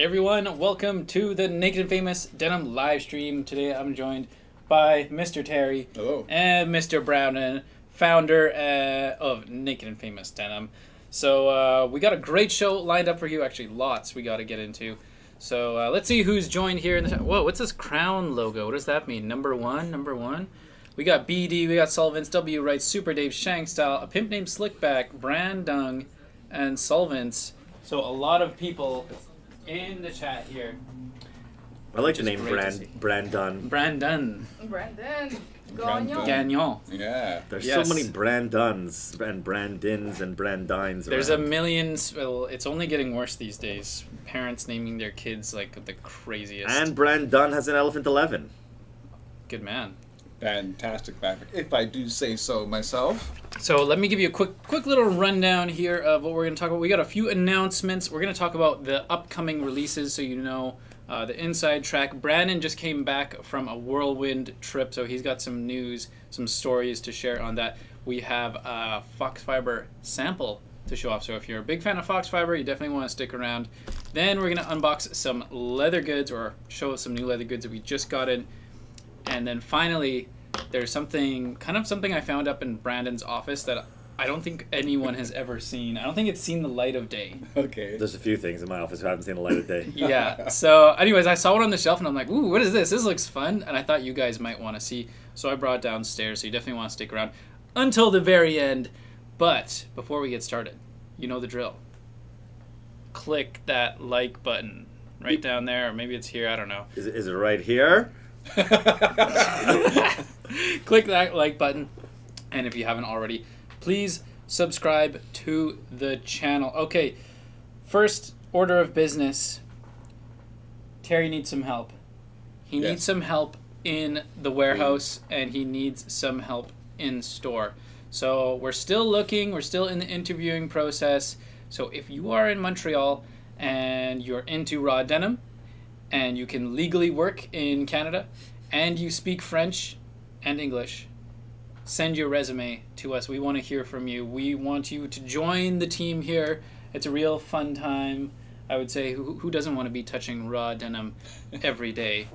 Everyone, welcome to the Naked Famous Denim live stream. Today I'm joined by Mr. Terry. Hello. And Mr. Brownen, founder of Naked Famous Denim. So we got a great show lined up for you. Actually, lots we got to get into. So let's see who's joined here. Whoa, what's this crown logo? What does that mean? Number one? We got BD, we got Solvents, W Wright, Super Dave, Shank Style, a pimp named Slickback, Brand Dung, and Solvents. So a lot of people in the chat here. I like the name Brandon. Brandon. Brandon. Gagnon. Yeah. There's so many Branduns and Brandins and Brandines. There's a million. Well, it's only getting worse these days. Parents naming their kids like the craziest. And Brandon has an Elephant 11. Good man. Fantastic graphic, if I do say so myself. So let me give you a quick little rundown here of what we're going to talk about. We got a few announcements. We're going to talk about the upcoming releases, so you know the inside track. Brandon just came back from a whirlwind trip, so he's got some news, some stories to share on that. We have a FoxFiber sample to show off, so if you're a big fan of FoxFiber, you definitely want to stick around. Then we're going to unbox some leather goods, or show some new leather goods that we just got in. And then finally, there's something I found up in Brandon's office that I don't think anyone has ever seen. I don't think it's seen the light of day. Okay. There's a few things in my office that haven't seen the light of day. Yeah. So anyways, I saw it on the shelf and I'm like, ooh, what is this? This looks fun. And I thought you guys might want to see. So I brought it downstairs. So you definitely want to stick around until the very end. But before we get started, you know the drill. Click that like button right down there. Or maybe it's here. I don't know. Is it right here? Click that like button, and if you haven't already, please subscribe to the channel. Okay, first order of business. Terry needs some help. He needs some help in the warehouse, and he needs some help in store. So we're still looking, we're still in the interviewing process. So if you are in Montreal and you're into raw denim, and you can legally work in Canada, and you speak French and English, send your resume to us. We want to hear from you. We want you to join the team here. It's a real fun time. I would say, who doesn't want to be touching raw denim every day,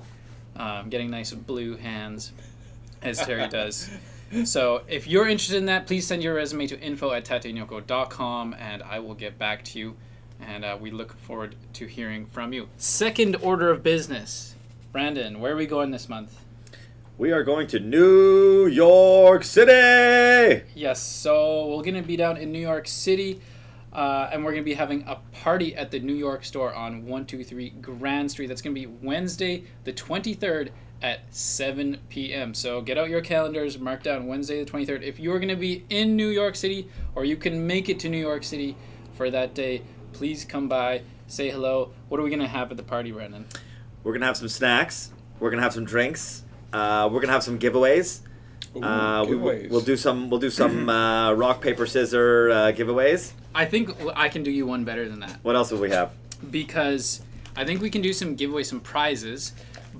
getting nice blue hands, as Terry does. So if you're interested in that, please send your resume to info@tateyoko.com, and I will get back to you. And we look forward to hearing from you. Second order of business. Brandon, where are we going this month? We are going to New York City! Yes, so we're going to be down in New York City, and we're going to be having a party at the New York store on 123 Grand Street. That's going to be Wednesday the 23rd at 7 p.m. So get out your calendars, mark down Wednesday the 23rd. If you're going to be in New York City, or you can make it to New York City for that day, please come by, say hello. What are we going to have at the party, Brandon? We're going to have some snacks. We're going to have some drinks. We're going to have some giveaways. Ooh, giveaways. We'll do some rock, paper, scissor giveaways. I think I can do you one better than that. What else will we have? Because I think we can do some giveaways, some prizes,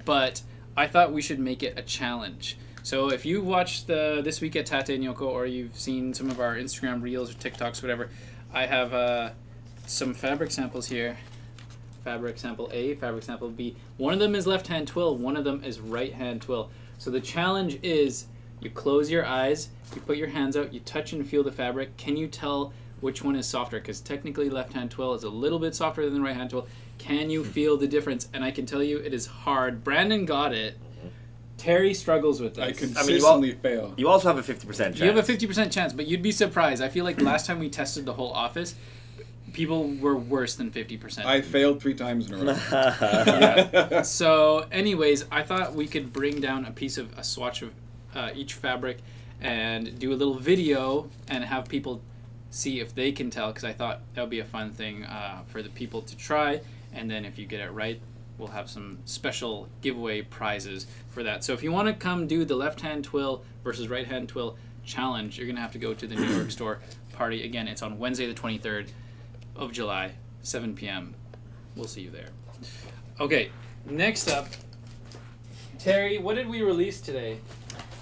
but I thought we should make it a challenge. So if you watched This Week at Tate Yoko, or you've seen some of our Instagram Reels or TikToks, whatever, I have some fabric samples here. Fabric sample A, fabric sample B. One of them is left-hand twill, one of them is right-hand twill. So the challenge is you close your eyes, you put your hands out, you touch and feel the fabric. Can you tell which one is softer? Because technically left-hand twill is a little bit softer than right-hand twill. Can you feel the difference? And I can tell you it is hard. Brandon got it. Terry struggles with this. I consistently fail. You also have a 50% chance. You have a 50% chance, but you'd be surprised. I feel like the last time we tested the whole office, people were worse than 50%. I failed 3 times in a row. Yeah. So anyways, I thought we could bring down a swatch of each fabric and do a little video and have people see if they can tell, because I thought that would be a fun thing for the people to try. And then if you get it right, we'll have some special giveaway prizes for that. So if you want to come do the left-hand twill versus right-hand twill challenge, you're going to have to go to the New York store party. Again, it's on Wednesday the 23rd of July, 7 p.m. We'll see you there. Okay, next up, Terry, what did we release today?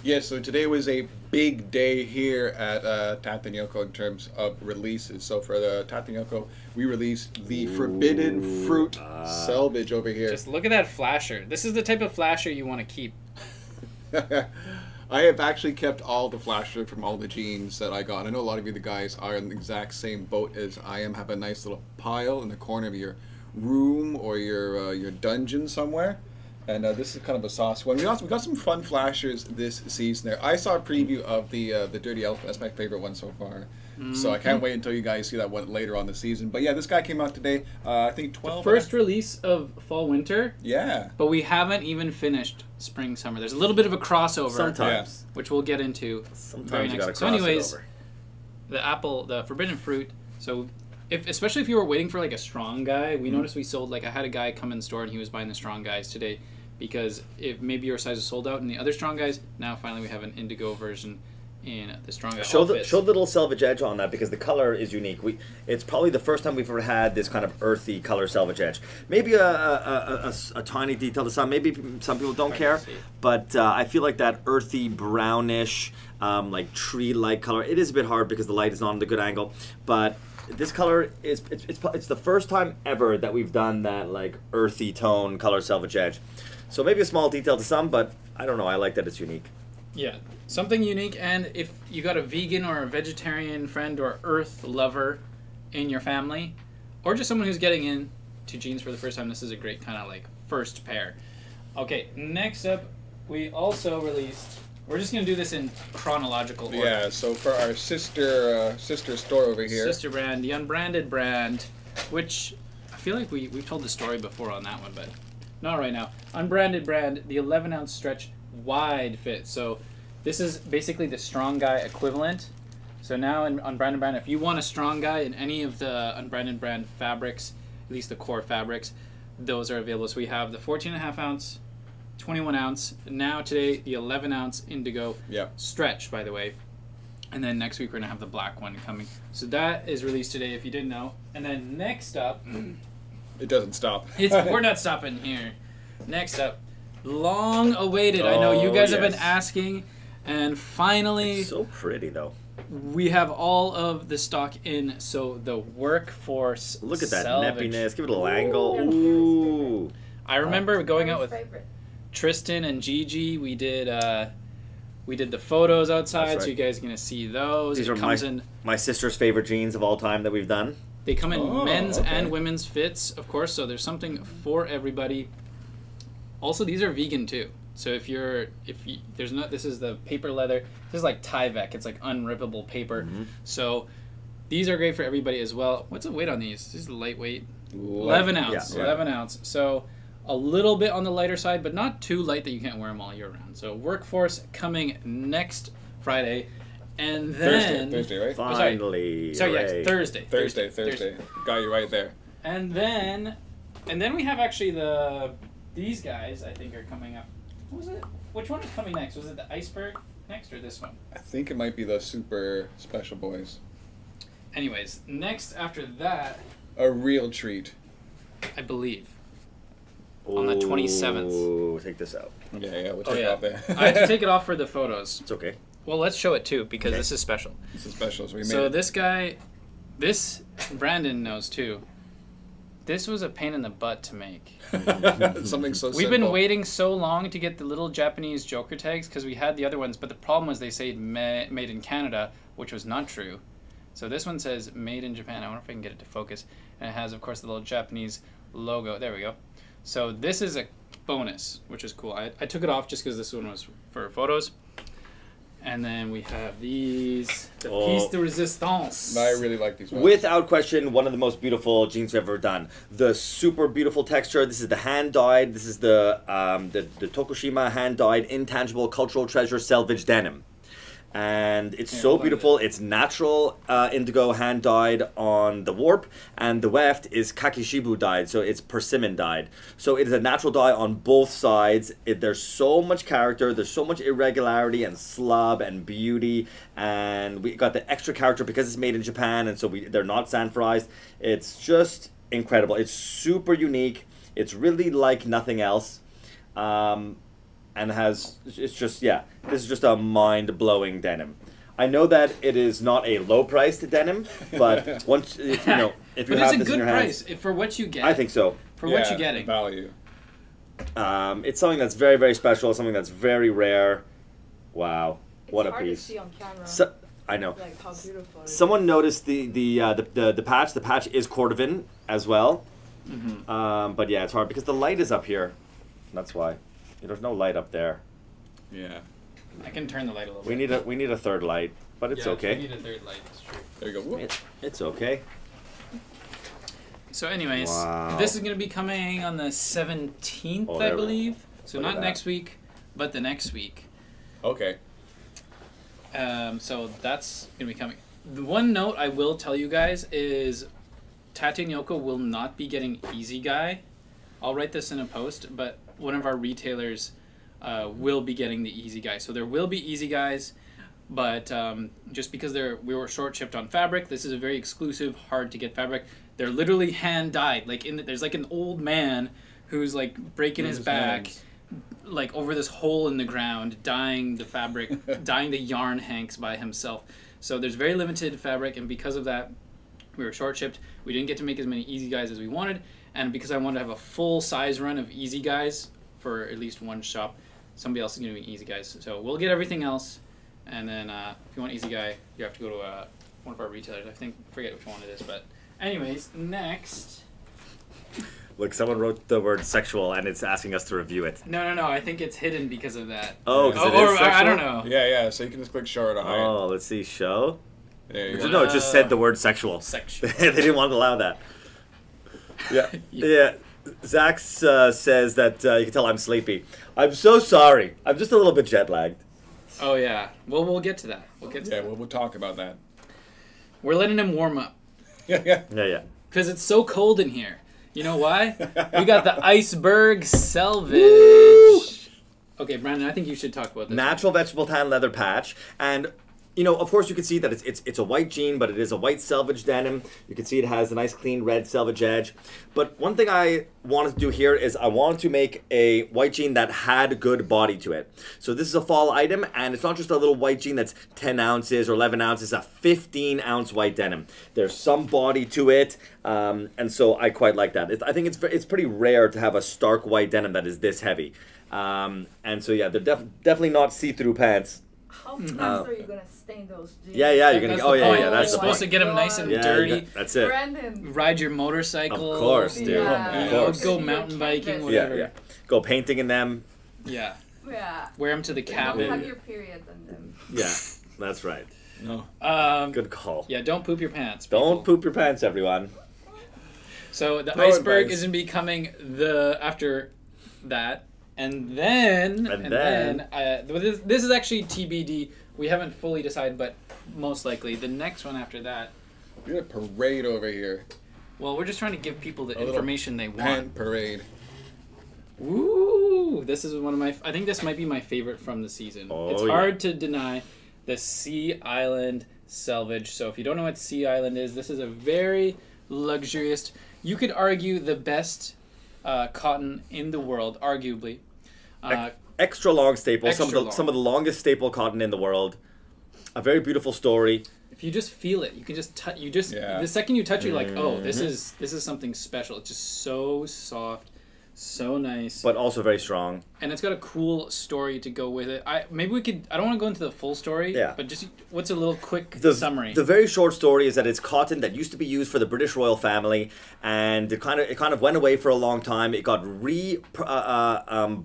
Yes, so today was a big day here at Tate Yoko in terms of releases. So for the Tate Yoko, we released the Forbidden Fruit Selvedge over here. Just look at that flasher. This is the type of flasher you want to keep. I have actually kept all the flasher from all the jeans that I got. I know a lot of you the guys are in the exact same boat as I am. Have a nice little pile in the corner of your room or your dungeon somewhere. And this is kind of a sauce one. We got some fun flashers this season there. I saw a preview of the Dirty Elephant. That's my favorite one so far. So I can't wait until you guys see that one later on the season. But yeah, this guy came out today. I think 12. The first release of fall winter. Yeah. But we haven't even finished spring summer. There's a little bit of a crossover. Sometimes. Which we'll get into. Sometimes you gotta cross So anyways, it over. the forbidden fruit. So especially if you were waiting for like a strong guy, we noticed we sold, like I had a guy come in the store and he was buying the strong guys today, because if maybe your size is sold out and the other strong guys, now finally we have an indigo version in the strong guy. Show the little Selvedge edge on that, because the color is unique. It's probably the first time we've ever had this kind of earthy color Selvedge edge. Maybe a tiny detail to some. Maybe some people don't care, but I feel like that earthy brownish, like tree-like color. It is a bit hard because the light is not on the good angle, but this color is it's the first time ever that we've done that like earthy tone color Selvedge edge. So maybe a small detail to some, but I don't know. I like that it's unique. Yeah, something unique. And if you got a vegan or a vegetarian friend or earth lover in your family, or just someone who's getting into jeans for the first time, this is a great kind of like first pair. Okay, next up, we also released. We're just gonna do this in chronological order. Yeah. So for our sister store over here, sister brand, the Unbranded Brand, which I feel like we've told the story before on that one, but not right now. Unbranded Brand, the 11-ounce stretch wide fit. So this is basically the strong guy equivalent. So now in Unbranded Brand, if you want a strong guy in any of the Unbranded Brand fabrics, at least the core fabrics, those are available. So we have the 14.5 ounce, 21 ounce, now today the 11 ounce indigo stretch, by the way. And then next week we're gonna have the black one coming. So that is released today, if you didn't know. And then next up, it doesn't stop. We're not stopping here. Next up, long awaited. I know you guys have been asking, and finally, It's so pretty though. We have all of the stock in. So the Workforce. Look at that Selvedge. neppiness. Give it a little angle. Ooh. I remember going out with Tristan and Gigi. We did the photos outside, so you guys are gonna see those. These are my sister's favorite jeans of all time that we've done. They come in men's and women's fits, of course, so there's something for everybody. Also, these are vegan too. So this is the paper leather. This is like Tyvek. It's like unrippable paper. So these are great for everybody as well. What's the weight on these? This is lightweight. 11 ounce. Yeah. 11 ounce. So a little bit on the lighter side, but not too light that you can't wear them all year round. So Workforce coming next Friday. And then Thursday, right? Finally. Sorry, yes, Thursday. Thursday. Got you right there. And then we have actually these guys, I think, are coming up. What was it? Which one is coming next? Was it the Iceberg next or this one? I think it might be the super special boys. Anyways, next after that, a real treat, I believe. On the 27th. Ooh, take this out. Yeah, we'll take it off there. I had to take it off for the photos. It's okay. Well, let's show it too, because this is special. This is special, so we made So it. this guy, Brandon knows too. This was a pain in the butt to make. Something so simple. We've been waiting so long to get the little Japanese Joker tags, because we had the other ones, but the problem was they said made in Canada, which was not true. So this one says made in Japan. I wonder if I can get it to focus. And it has, of course, the little Japanese logo. There we go. So this is a bonus, which is cool. I took it off just because this one was for photos. And then we have these, the piece de resistance. I really like these ones. Without question, one of the most beautiful jeans we've ever done. The super beautiful texture. This is the hand-dyed. This is the Tokushima hand-dyed intangible cultural treasure Selvedge denim. And it's so beautiful. It's natural indigo hand dyed on the warp, and the weft is kakishibu dyed, so it's persimmon dyed. So it is a natural dye on both sides. There's so much character, there's so much irregularity and slub and beauty, and we got the extra character because it's made in Japan, and so they're not sanforized. It's just incredible. It's super unique. It's really like nothing else. and it's just this is just a mind-blowing denim. I know that it is not a low-priced denim, but once if you have this in your hands, it's a good price for what you get. I think so. For what you're getting. Value. It's something that's very, very special. Something that's very rare. Wow, what a hard piece! To see on camera. I know. Like how beautiful. Someone noticed the patch. The patch is cordovan as well. But yeah, it's hard because the light is up here. That's why. There's no light up there. Yeah. I can turn the light a little bit. We need a third light, but it's okay. We need a third light. It's true. There you go. It's okay. So anyways, wow. This is going to be coming on the 17th, I believe. So not next week, but the next week. Okay. So that's going to be coming. The one note I will tell you guys is Tate Yoko will not be getting Easy Guy. I'll write this in a post, but one of our retailers will be getting the Easy Guy. So there will be Easy Guys, but just because we were short shipped on fabric, this is a very exclusive, hard to get fabric. They're literally hand dyed. Like there's like an old man who's like breaking his back, like over this hole in the ground, dyeing the fabric, dyeing the yarn hanks by himself. So there's very limited fabric, and because of that, we were short shipped. We didn't get to make as many Easy Guys as we wanted, and because I wanted to have a full size run of Easy Guys for at least one shop, somebody else is going to be Easy Guys. So we'll get everything else, and then if you want Easy Guy, you have to go to one of our retailers. I forget which one it is, but anyways, next. Look, someone wrote the word sexual, and it's asking us to review it. No. I think it's hidden because of that. Oh, because it is sexual? I don't know. Yeah. So you can just click show or to hide. Oh, let's see, show. There you go. No, it just said the word sexual. Sexual. They didn't want to allow that. Yeah. Zach says that you can tell I'm sleepy. I'm so sorry. I'm just a little bit jet lagged. Oh yeah. Well, we'll get to that. We'll talk about that. We're letting him warm up. Yeah. Because it's so cold in here. You know why? We got the Iceberg Selvedge. Okay, Brandon, I think you should talk about this. Natural vegetable tan leather patch, and of course, you can see that it's a white jean, but it is a white selvage denim. You can see it has a nice clean red selvage edge. But one thing I wanted to do here is I wanted to make a white jean that had good body to it. So this is a fall item, and it's not just a little white jean that's 10 ounces or 11 ounces, a 15-ounce white denim. There's some body to it, and so I quite like that. I think it's pretty rare to have a stark white denim that is this heavy. And so yeah, they're definitely not see-through pants. How fast are you gonna stain those jeans? Yeah, you're gonna. That's You're supposed to get them nice and dirty. That's it. Brandon. Ride your motorcycle. Of course, dude. Yeah. Of course. Go mountain biking, whatever. Yeah. Go painting in them. Yeah. Yeah. Wear them to the Don't cabin. have your period on them. Yeah, that's right. No. Good call. Yeah, don't poop your pants. People. Don't poop your pants, everyone. So the Iceberg is going to be coming after that. And then this is actually TBD. We haven't fully decided, but most likely the next one after that. You're a parade over here. Well, we're just trying to give people the information they want. Pant parade. Ooh, this is one of my. I think this might be my favorite from the season. It's hard to deny the Sea Island Selvedge. So if you don't know what Sea Island is, this is a very luxurious. You could argue the best cotton in the world, arguably. Extra long staple, Extra some of the longest staple cotton in the world. A very beautiful story. If you just feel it, you can just touch. The second you touch it, you're like, oh, this is something special. It's just so soft, so nice, but also very strong. And it's got a cool story to go with it. Maybe we could. I don't want to go into the full story. Yeah. But just what's a little quick summary? The very short story is that it's cotton that used to be used for the British royal family, and it kind of went away for a long time. It got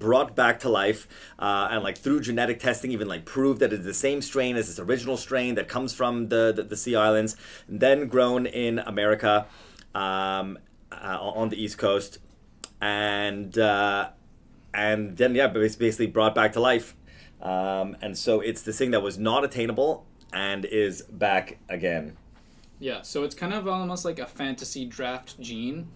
brought back to life, and like through genetic testing, even like proved that it's the same strain as its original strain that comes from the Sea Islands, and then grown in America, on the East Coast. And then it's basically brought back to life, and so it's this thing that was not attainable and is back again. Yeah, so it's kind of almost like a fantasy draft jean.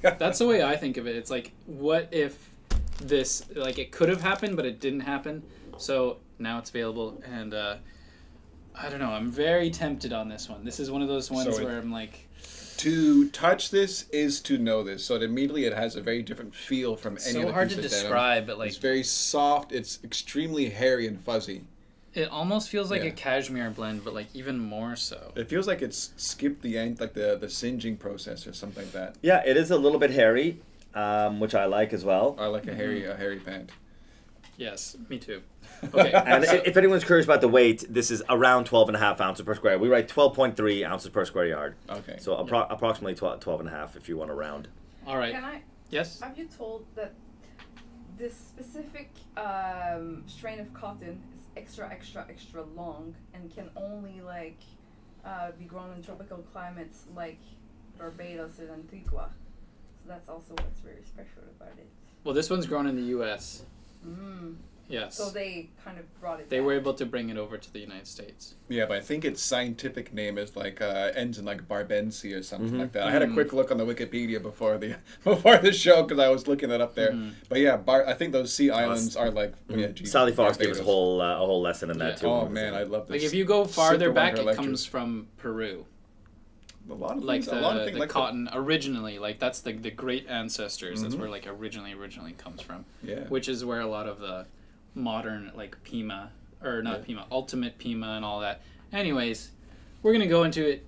That's the way I think of it. It's like, what if this, like, it could have happened but it didn't happen, so now it's available, and I don't know, I'm very tempted on this one. This is one of those ones where I'm like, To touch this is to know this. So immediately it has a very different feel from any So other hard piece to of denim. describe, but like It's very soft. It's extremely hairy and fuzzy. it almost feels like Yeah. a cashmere blend, but like even more so. It feels like it's skipped the end, like the singeing process or something like that. Yeah, it is a little bit hairy, which I like as well. I like a hairy pant. Yes, me too. Okay, And if anyone's curious about the weight, this is around 12.5 ounces per square. We write 12.3 ounces per square yard. Okay. So approximately 12.5 if you want to round. all right. Can I? Yes. Have you told that this specific strain of cotton is extra long and can only like be grown in tropical climates like Barbados and Antigua? So that's also what's very special about it. Well, this one's grown in the U.S. Mm. Yes. So they kind of brought it. They back. were able to bring it over to the United States. Yeah, but I think its scientific name is like ends in like Barbensi or something Mhm. like that. I had a quick look on the Wikipedia before the show because I was looking it up there. But yeah, I think those sea islands are like Jesus, Sally Fox gave us Barbados. a whole lesson in that Yeah. too. Oh man, I love this. Like if you go farther Super back, Wonder it lecture. comes from Peru. a lot of Like things, a lot of things the like cotton originally, like that's the great ancestors. That's where like originally comes from. Yeah. Which is where a lot of the modern like Pima or not Pima, ultimate Pima and all that. Anyways, we're gonna go into it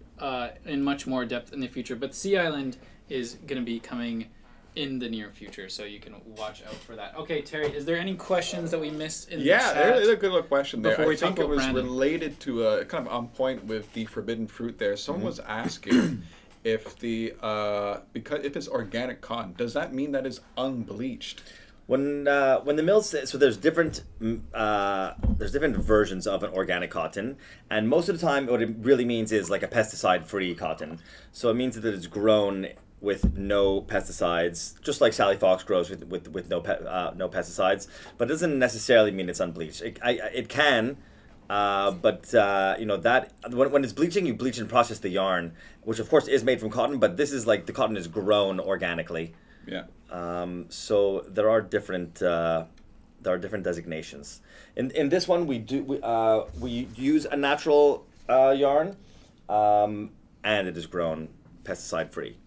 in much more depth in the future. But Sea Island is gonna be coming in the near future, so you can watch out for that. Okay, Terry, is there any questions that we missed in the chat? there's a good little question there. Before we I think talk it was about Brandon. related to kind of on point with the forbidden fruit there. Someone was asking if the because if it's organic cotton, does that mean that it's unbleached? When the mills, so there's different versions of an organic cotton, and most of the time what it really means is like a pesticide-free cotton. So it means that it's grown with no pesticides, just like Sally Fox grows with no pesticides. But it doesn't necessarily mean it's unbleached. It can, but you know that when it's bleaching, you bleach and process the yarn, which of course is made from cotton. But this is like the cotton is grown organically. Yeah. So there are different designations. In this one, we use a natural yarn, and it is grown pesticide free.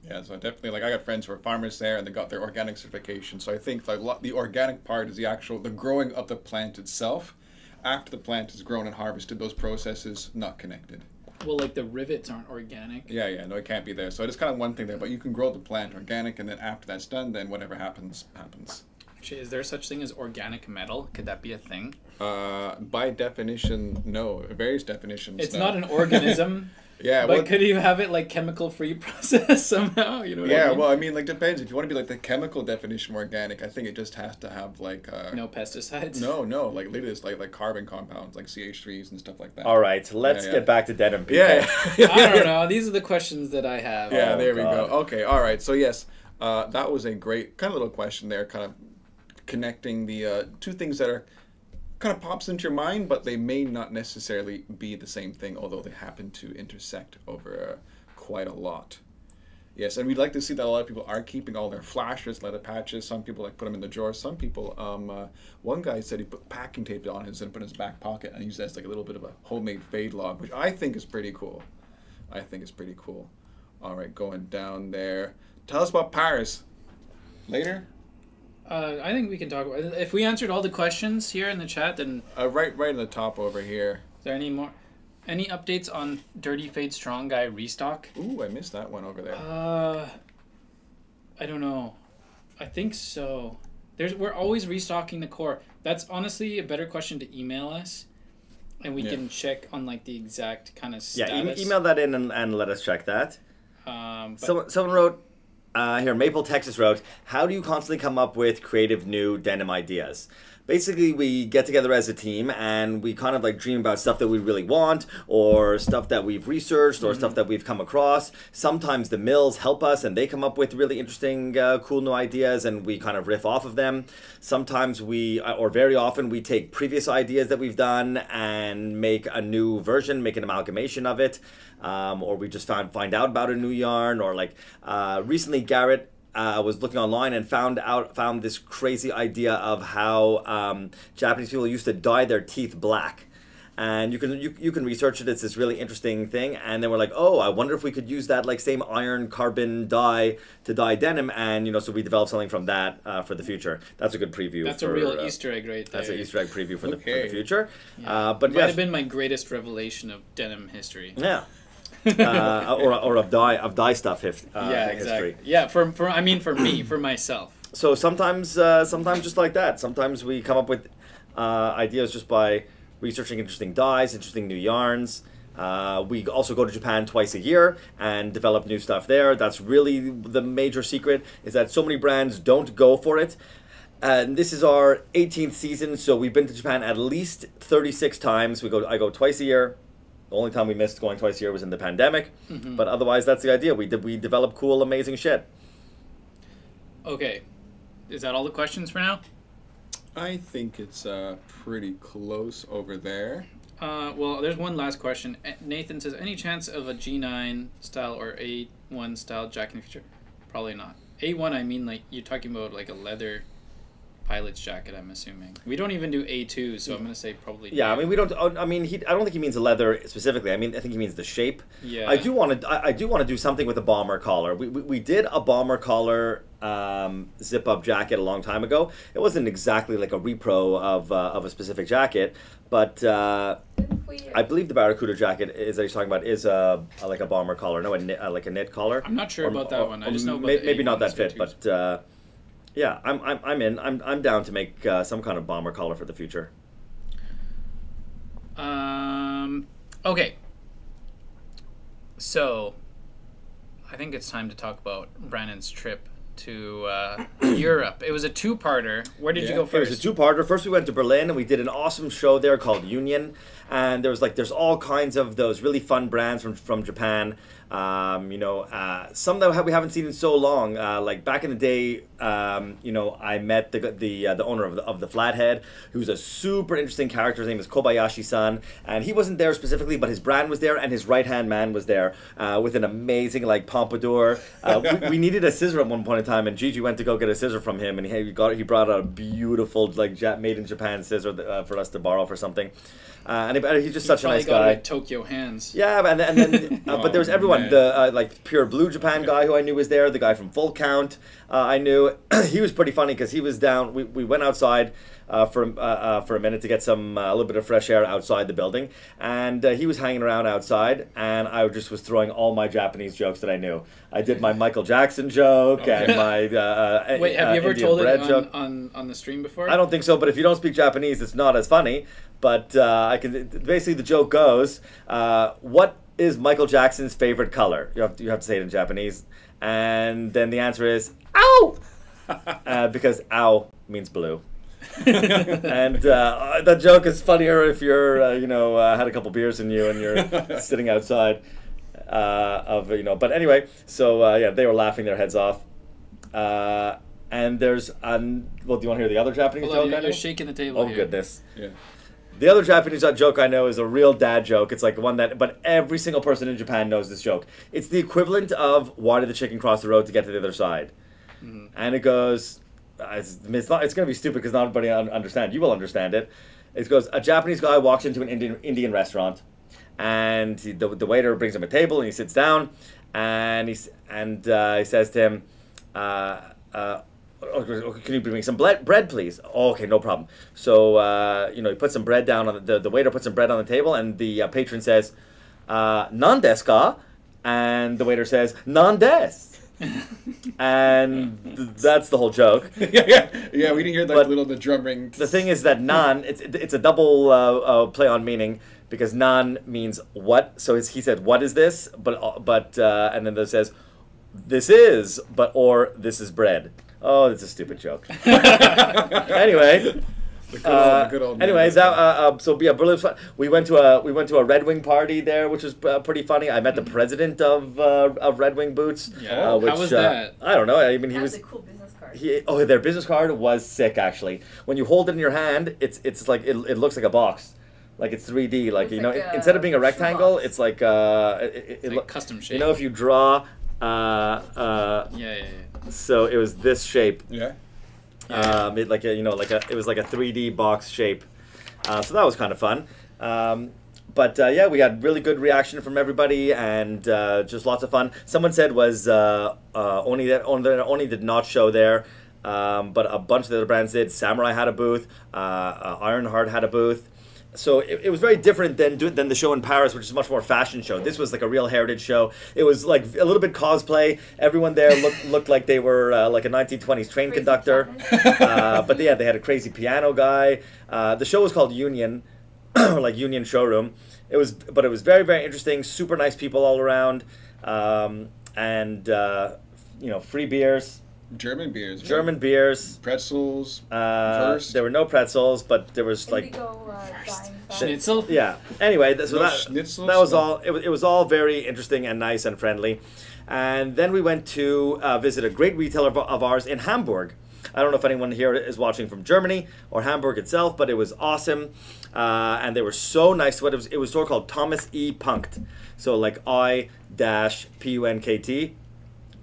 Yeah, so definitely, like I got friends who are farmers there, and they got their organic certification. So I think like the organic part is the growing of the plant itself. After the plant is grown and harvested, those processes not connected. Well, like the rivets aren't organic. Yeah, no, it can't be there. So it's kind of one thing there, but you can grow the plant organic, and then after that's done, then whatever happens, happens. Actually, is there such thing as organic metal? Could that be a thing? By definition, no. Various definitions. It's no. not an organism. Yeah, but well, could you have it like chemical-free process somehow? You know what I mean? well, I mean, like depends. If you want to be like the chemical definition of organic, I think it just has to have like no pesticides. No, like literally it's like carbon compounds, like CH3s and stuff like that. All right, let's get back to denim, people. Yeah. I don't know. These are the questions that I have. Yeah, there we God. go. Okay, all right. So yes, that was a great kind of little question there, kind of connecting the two things that are kind of pops into your mind, but they may not necessarily be the same thing, although they happen to intersect over quite a lot. Yes, and we'd like to see that a lot of people are keeping all their flashers, leather patches. Some people like put them in the drawer. Some people, one guy said he put packing tape on his and put in his back pocket and used it as like a little bit of a homemade fade log, which I think is pretty cool. All right, going down there. Tell us about Paris. Later? I think we can talk about if we answered all the questions here in the chat. Then Right in the top over here. is there any updates on Dirty Fade Strong Guy restock? Ooh, I missed that one over there. I don't know. I think so. We're always restocking the core. That's honestly a better question to email us, and we can check on like the exact kind of status. Yeah, email that in and let us check that. Someone wrote. Here, Maple, Texas wrote, how do you constantly come up with creative new denim ideas? Basically, we get together as a team and we kind of like dream about stuff that we really want or stuff that we've researched or stuff that we've come across. Sometimes the mills help us and they come up with really interesting, cool new ideas and we kind of riff off of them. Sometimes or very often, we take previous ideas that we've done and make a new version, make an amalgamation of it. Or we just find out about a new yarn, or like recently Garrett was looking online and found this crazy idea of how Japanese people used to dye their teeth black. and you can research it. It's this really interesting thing. And then we're like, oh, I wonder if we could use that like same iron carbon dye to dye denim, and so we developed something from that for the future. That's a good preview. That's a real Easter egg right there. That's an Easter egg preview for the future. Yeah. But might have been my greatest revelation of denim history. Yeah. or of dye stuff exactly. history. Yeah, for me, for myself. So sometimes just like that. Sometimes we come up with ideas just by researching interesting dyes, interesting new yarns. We also go to Japan twice a year and develop new stuff there. That's really the major secret, is that so many brands don't go for it. And this is our 18th season, so we've been to Japan at least 36 times. I go twice a year. The only time we missed going twice a year was in the pandemic. Mm-hmm. But otherwise, that's the idea. We develop cool, amazing shit. Okay. Is that all the questions for now? I think it's pretty close over there. Well, there's one last question. Nathan says, any chance of a G9 style or A1 style jacket in the future? Probably not. A1, I mean, like, you're talking about like a leather pilot's jacket, I'm assuming. We don't even do A2, so I'm going to say probably. Yeah, I mean, we don't. I mean, I don't think he means a leather specifically. I mean, I think he means the shape. Yeah. I do want to do something with a bomber collar. We did a bomber collar zip up jacket a long time ago. It wasn't exactly like a repro of a specific jacket, but I believe the Barracuda jacket that he's talking about is like a bomber collar, no, like a knit collar. I'm not sure about that one. I just know about maybe not that fit, A2s. but. Yeah, I'm in. I'm down to make some kind of bomber collar for the future. Okay. So, I think it's time to talk about Brandon's trip to Europe. It was a two-parter. Where did you go first? It was a two-parter. First, we went to Berlin, and we did an awesome show there called Union. And there's all kinds of those really fun brands from Japan. Some that we haven't seen in so long. Like back in the day, I met the owner of the Flathead, who's a super interesting character. His name is Kobayashi-san, and he wasn't there specifically, but his brand was there, and his right-hand man was there with an amazing like pompadour. We needed a scissor at one point in time, and Gigi went to go get a scissor from him, and he brought out a beautiful like made in Japan scissor for us to borrow for something. And he's just such a nice guy. With Tokyo hands. Yeah, and then but there was everyone. Man. The like pure blue Japan guy who I knew was there. The guy from Full Count I knew. He was pretty funny because he was down. We went outside for a minute to get a little bit of fresh air outside the building, and he was hanging around outside, and I just was throwing all my Japanese jokes that I knew. I did my Michael Jackson joke and my wait, have you ever Indian told bread it joke. on the stream before? I don't think so, but if you don't speak Japanese, it's not as funny. But I can basically the joke goes, what is Michael Jackson's favorite color? You have to say it in Japanese, and then the answer is ow, because ow means blue. And that joke is funnier if you're had a couple beers in you and you're sitting outside But anyway, so they were laughing their heads off. And there's well, do you want to hear the other Japanese joke? You're shaking the table. Oh here. goodness. Yeah. The other Japanese joke I know is a real dad joke. It's like one but every single person in Japan knows this joke. It's the equivalent of why did the chicken cross the road to get to the other side? Mm-hmm. And it goes, it's going to be stupid because not everybody understand. You will understand it. It goes, a Japanese guy walks into an Indian restaurant, and the waiter brings him a table, and he sits down, and he says to him, can you bring me some bread, please? Oh, okay, no problem. So, he puts some bread down on the waiter puts some bread on the table, and the patron says, "Nan desu ka?" And the waiter says, "Nan desu." And that's the whole joke. Yeah. We didn't hear the drum ring. The thing is that nan, it's a double play on meaning, because nan means what. So he said, "What is this?" But and then it says, "This is," or "This is bread." Oh, that's a stupid joke. Anyway. The good old anyway, Berlin was fun. We went to a Red Wing party there, which was pretty funny. I met the president of Red Wing Boots. Yeah, how was that? I don't know. I mean, he was a cool business card. Their business card was sick. Actually, when you hold it in your hand, it's like it looks like a box, like it's 3D. Like instead of being a rectangle, it's like like custom shape. If you draw. Yeah. So it was this shape. Yeah. It was like a 3D box shape. So that was kind of fun. But yeah, we had really good reaction from everybody, and just lots of fun. Someone said was only did not show there, but a bunch of the other brands did. Samurai had a booth. Ironheart had a booth. So it was very different than the show in Paris, which is a much more fashion show. This was like a real heritage show. It was like a little bit cosplay. Everyone there looked like they were like a 1920s train Crazy conductor. But yeah, they had a crazy piano guy. The show was called Union, or like Union Showroom. It was very, very interesting. Super nice people all around, and you know, free beers. German beers. Right? German beers. Pretzels. There were no pretzels, but there was like Indigo, Schnitzel. yeah. Anyway, so No that schnitzels? was all. It was all very interesting and nice and friendly. And then we went to visit a great retailer of ours in Hamburg. I don't know if anyone here is watching from Germany or Hamburg itself, but it was awesome. And they were so nice. It was a store called Thomas E. Punkt. So like I-Punkt.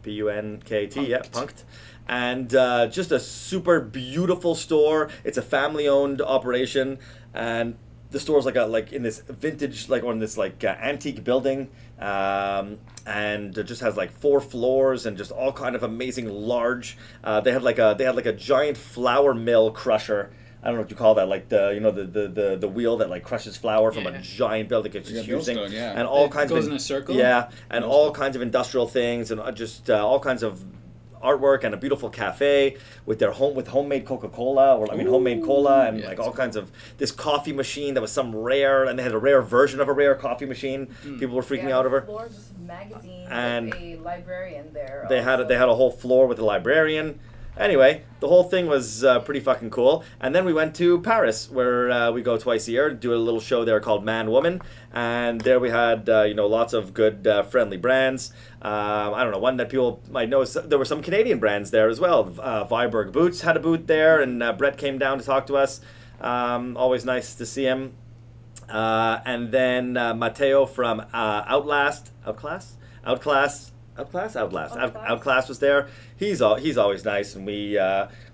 Punkt, yeah, Punkt. And just a super beautiful store. It's a family-owned operation, and the store's like in this vintage, like on this like antique building, and it just has like 4 floors and just all kind of amazing large. They had like a giant flour mill crusher. I don't know what you call that, like the wheel that like crushes flour from a giant building. It's just huge thing, and all kinds goes of in a circle. Yeah, and all kinds of industrial things, and just all kinds of artwork, and a beautiful cafe with homemade Coca-Cola, or homemade cola, and like all kinds of this coffee machine that was some rare, and they had a rare version of a rare coffee machine. People were freaking out over. Floor, just magazines, And with a librarian there. They had a whole floor with a librarian. Anyway, the whole thing was pretty fucking cool. And then we went to Paris, where we go twice a year to do a little show there called Man Woman. And there we had lots of good friendly brands. I don't know, one that people might know is there were some Canadian brands there as well. Viberg Boots had a booth there, and Brett came down to talk to us. Always nice to see him. And then Matteo from Outclass was there. He's always nice, and we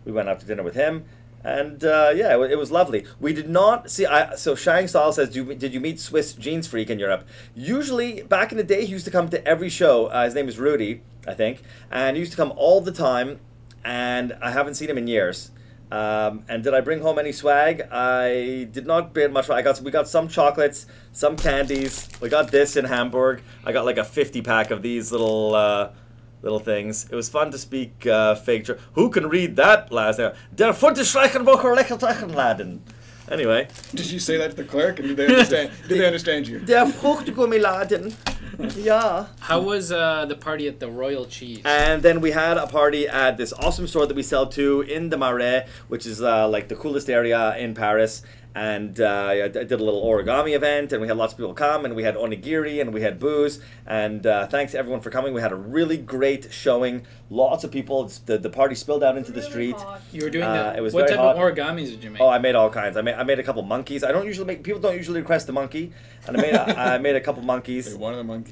went out to dinner with him, and yeah, it was lovely. We did not see. So Shang Style says, did you meet Swiss Jeans Freak in Europe? Usually, back in the day, he used to come to every show. His name is Rudy, I think, and he used to come all the time, and I haven't seen him in years. And did I bring home any swag? I did not bring much. We got some chocolates, some candies. We got this in Hamburg. I got like a 50-pack of these little things. It was fun to speak fake. Who can read that last name? Der Futterstreichenbucher Leckertrechenladen. Anyway. Did you say that to the clerk? And did they understand? Did they understand you? Der Fruchtgummiladen. Yeah. How was the party at the Royal Cheese? And then we had a party at this awesome store that we sell to in the Marais, which is like the coolest area in Paris. And I did a little origami event, and we had lots of people come, and we had onigiri, and we had booze. And thanks to everyone for coming. We had a really great showing. Lots of people. The party spilled out into the street. Hot. You were doing that. It was what very type hot. of origamis did you make? Oh, I made all kinds. I made a couple monkeys. People don't usually request a monkey, and I made a couple monkeys. They wanted a monkey.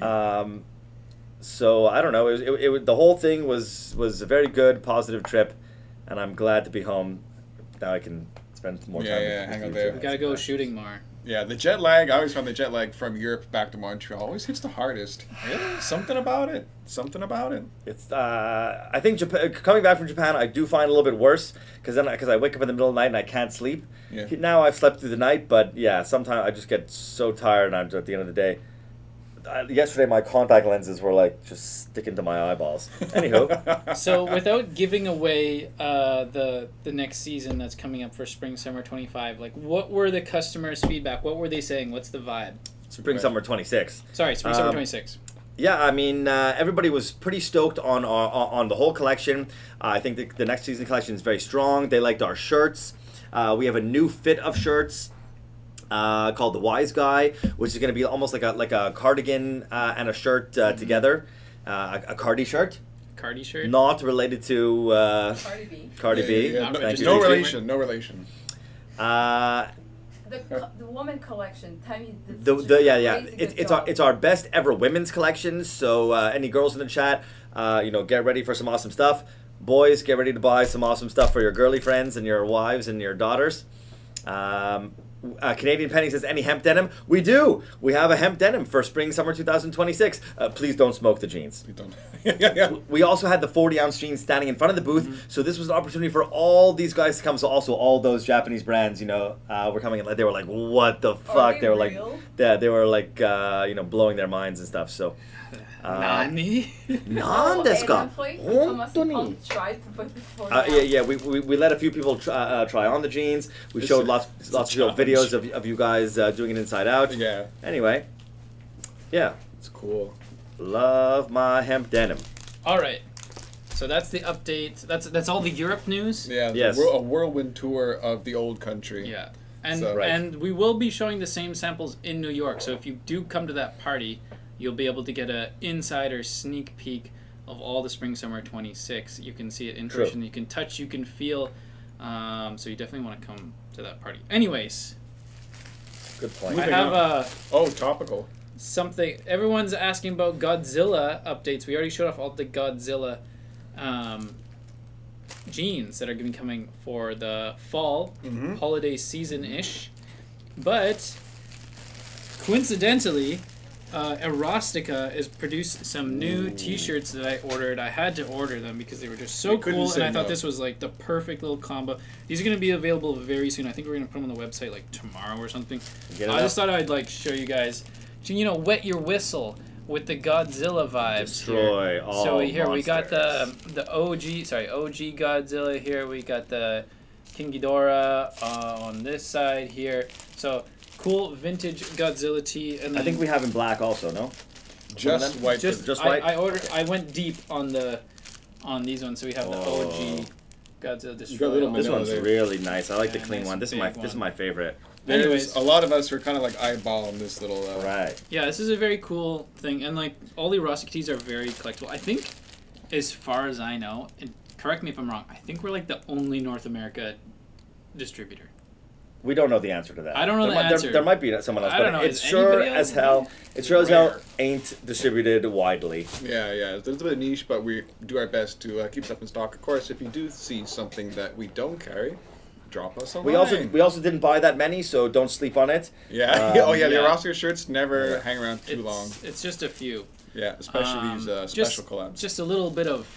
So I don't know. The whole thing was a very good, positive trip, and I'm glad to be home. Now I can spend some more time. Hang out there. We gotta go shooting more. Yeah, the jet lag. I always found the jet lag from Europe back to Montreal always hits the hardest. Really? Something about it. It's I think coming back from Japan, I do find it a little bit worse because I wake up in the middle of the night and I can't sleep. Yeah. Now I've slept through the night, but yeah, sometimes I just get so tired, and I'm at the end of the day. Yesterday, my contact lenses were like just sticking to my eyeballs. Anywho, So without giving away the next season that's coming up for Spring Summer 25, like what were the customers' feedback? What were they saying? What's the vibe? Spring Summer 26. Sorry, Spring Summer 26. Yeah, I mean, everybody was pretty stoked on the whole collection. I think the next season collection is very strong. They liked our shirts. We have a new fit of shirts called the Wise Guy, which is going to be almost like a cardigan and a shirt together. A Cardi shirt. Cardi shirt? Not related to Cardi B. Yeah. Thank you. No relation. The woman collection. It's our best ever women's collection. So any girls in the chat, get ready for some awesome stuff. Boys, get ready to buy some awesome stuff for your girly friends and your wives and your daughters. Canadian Penny says, any hemp denim? We do. We have a hemp denim for spring, summer 2026. Please don't smoke the jeans. We don't. Yeah. We also had the 40-ounce jeans standing in front of the booth, so this was an opportunity for all these guys to come. So also all those Japanese brands, you know, were coming in. They were like, "What the fuck?" They were like, "Yeah," they were like, you know, blowing their minds and stuff. So, Nani? Nan desu ka? Hontoni? Yeah. We let a few people try on the jeans. We showed lots of videos of you guys doing it inside out. Yeah. Anyway, yeah, It's cool. love my hemp denim. All right. So that's the update. That's all the Europe news. Yeah. Yes. A whirlwind tour of the old country. Yeah. And So- Right. and we will be showing the same samples in New York. So if you do come to that party, you'll be able to get a insider sneak peek of all the spring summer 26. You can see it in person. You can touch. You can feel. So you definitely want to come to that party. Anyways, Good point. I Moving have Oh, topical. something. Everyone's asking about Godzilla updates. We already showed off all the Godzilla jeans that are going to be coming for the fall holiday season-ish. But coincidentally, Erostika has produced some new T-shirts that I ordered. I had to order them because they were just so couldn't cool, say and I thought no. this was like the perfect little combo. These are going to be available very soon. I think we're going to put them on the website like tomorrow or something. I just thought I'd like show you guys. You know, wet your whistle with the Godzilla vibes. Destroy here. all So here we got monsters. the OG Godzilla here. We got the King Ghidorah on this side here. So cool vintage Godzilla tee, and then I think we have in black also, no? Just white. Just I white? I went deep on these ones, so we have the OG Godzilla Destroy. little This Manila one's there. really nice. I like the Yeah, clean nice one. This big is my favorite. Anyways. A lot of us were kind of like eyeballing this little. Right. Yeah, this is a very cool thing, and like all the Erostika tees are very collectible. I think, as far as I know, and correct me if I'm wrong, I think we're like the only North America distributor. We don't know the answer to that. I don't know the answer. There might be someone else, I but don't know. it's Is sure anybody as else? hell. It's sure as hell Rare. ain't distributed widely. Yeah. It's a little bit niche, but we do our best to keep stuff in stock. Of course, if you do see something that we don't carry, drop us a line. We also didn't buy that many, so don't sleep on it. Yeah. The yeah. Erostika shirts never hang around too long. It's just a few. Yeah, especially these special collabs. Just a little bit of,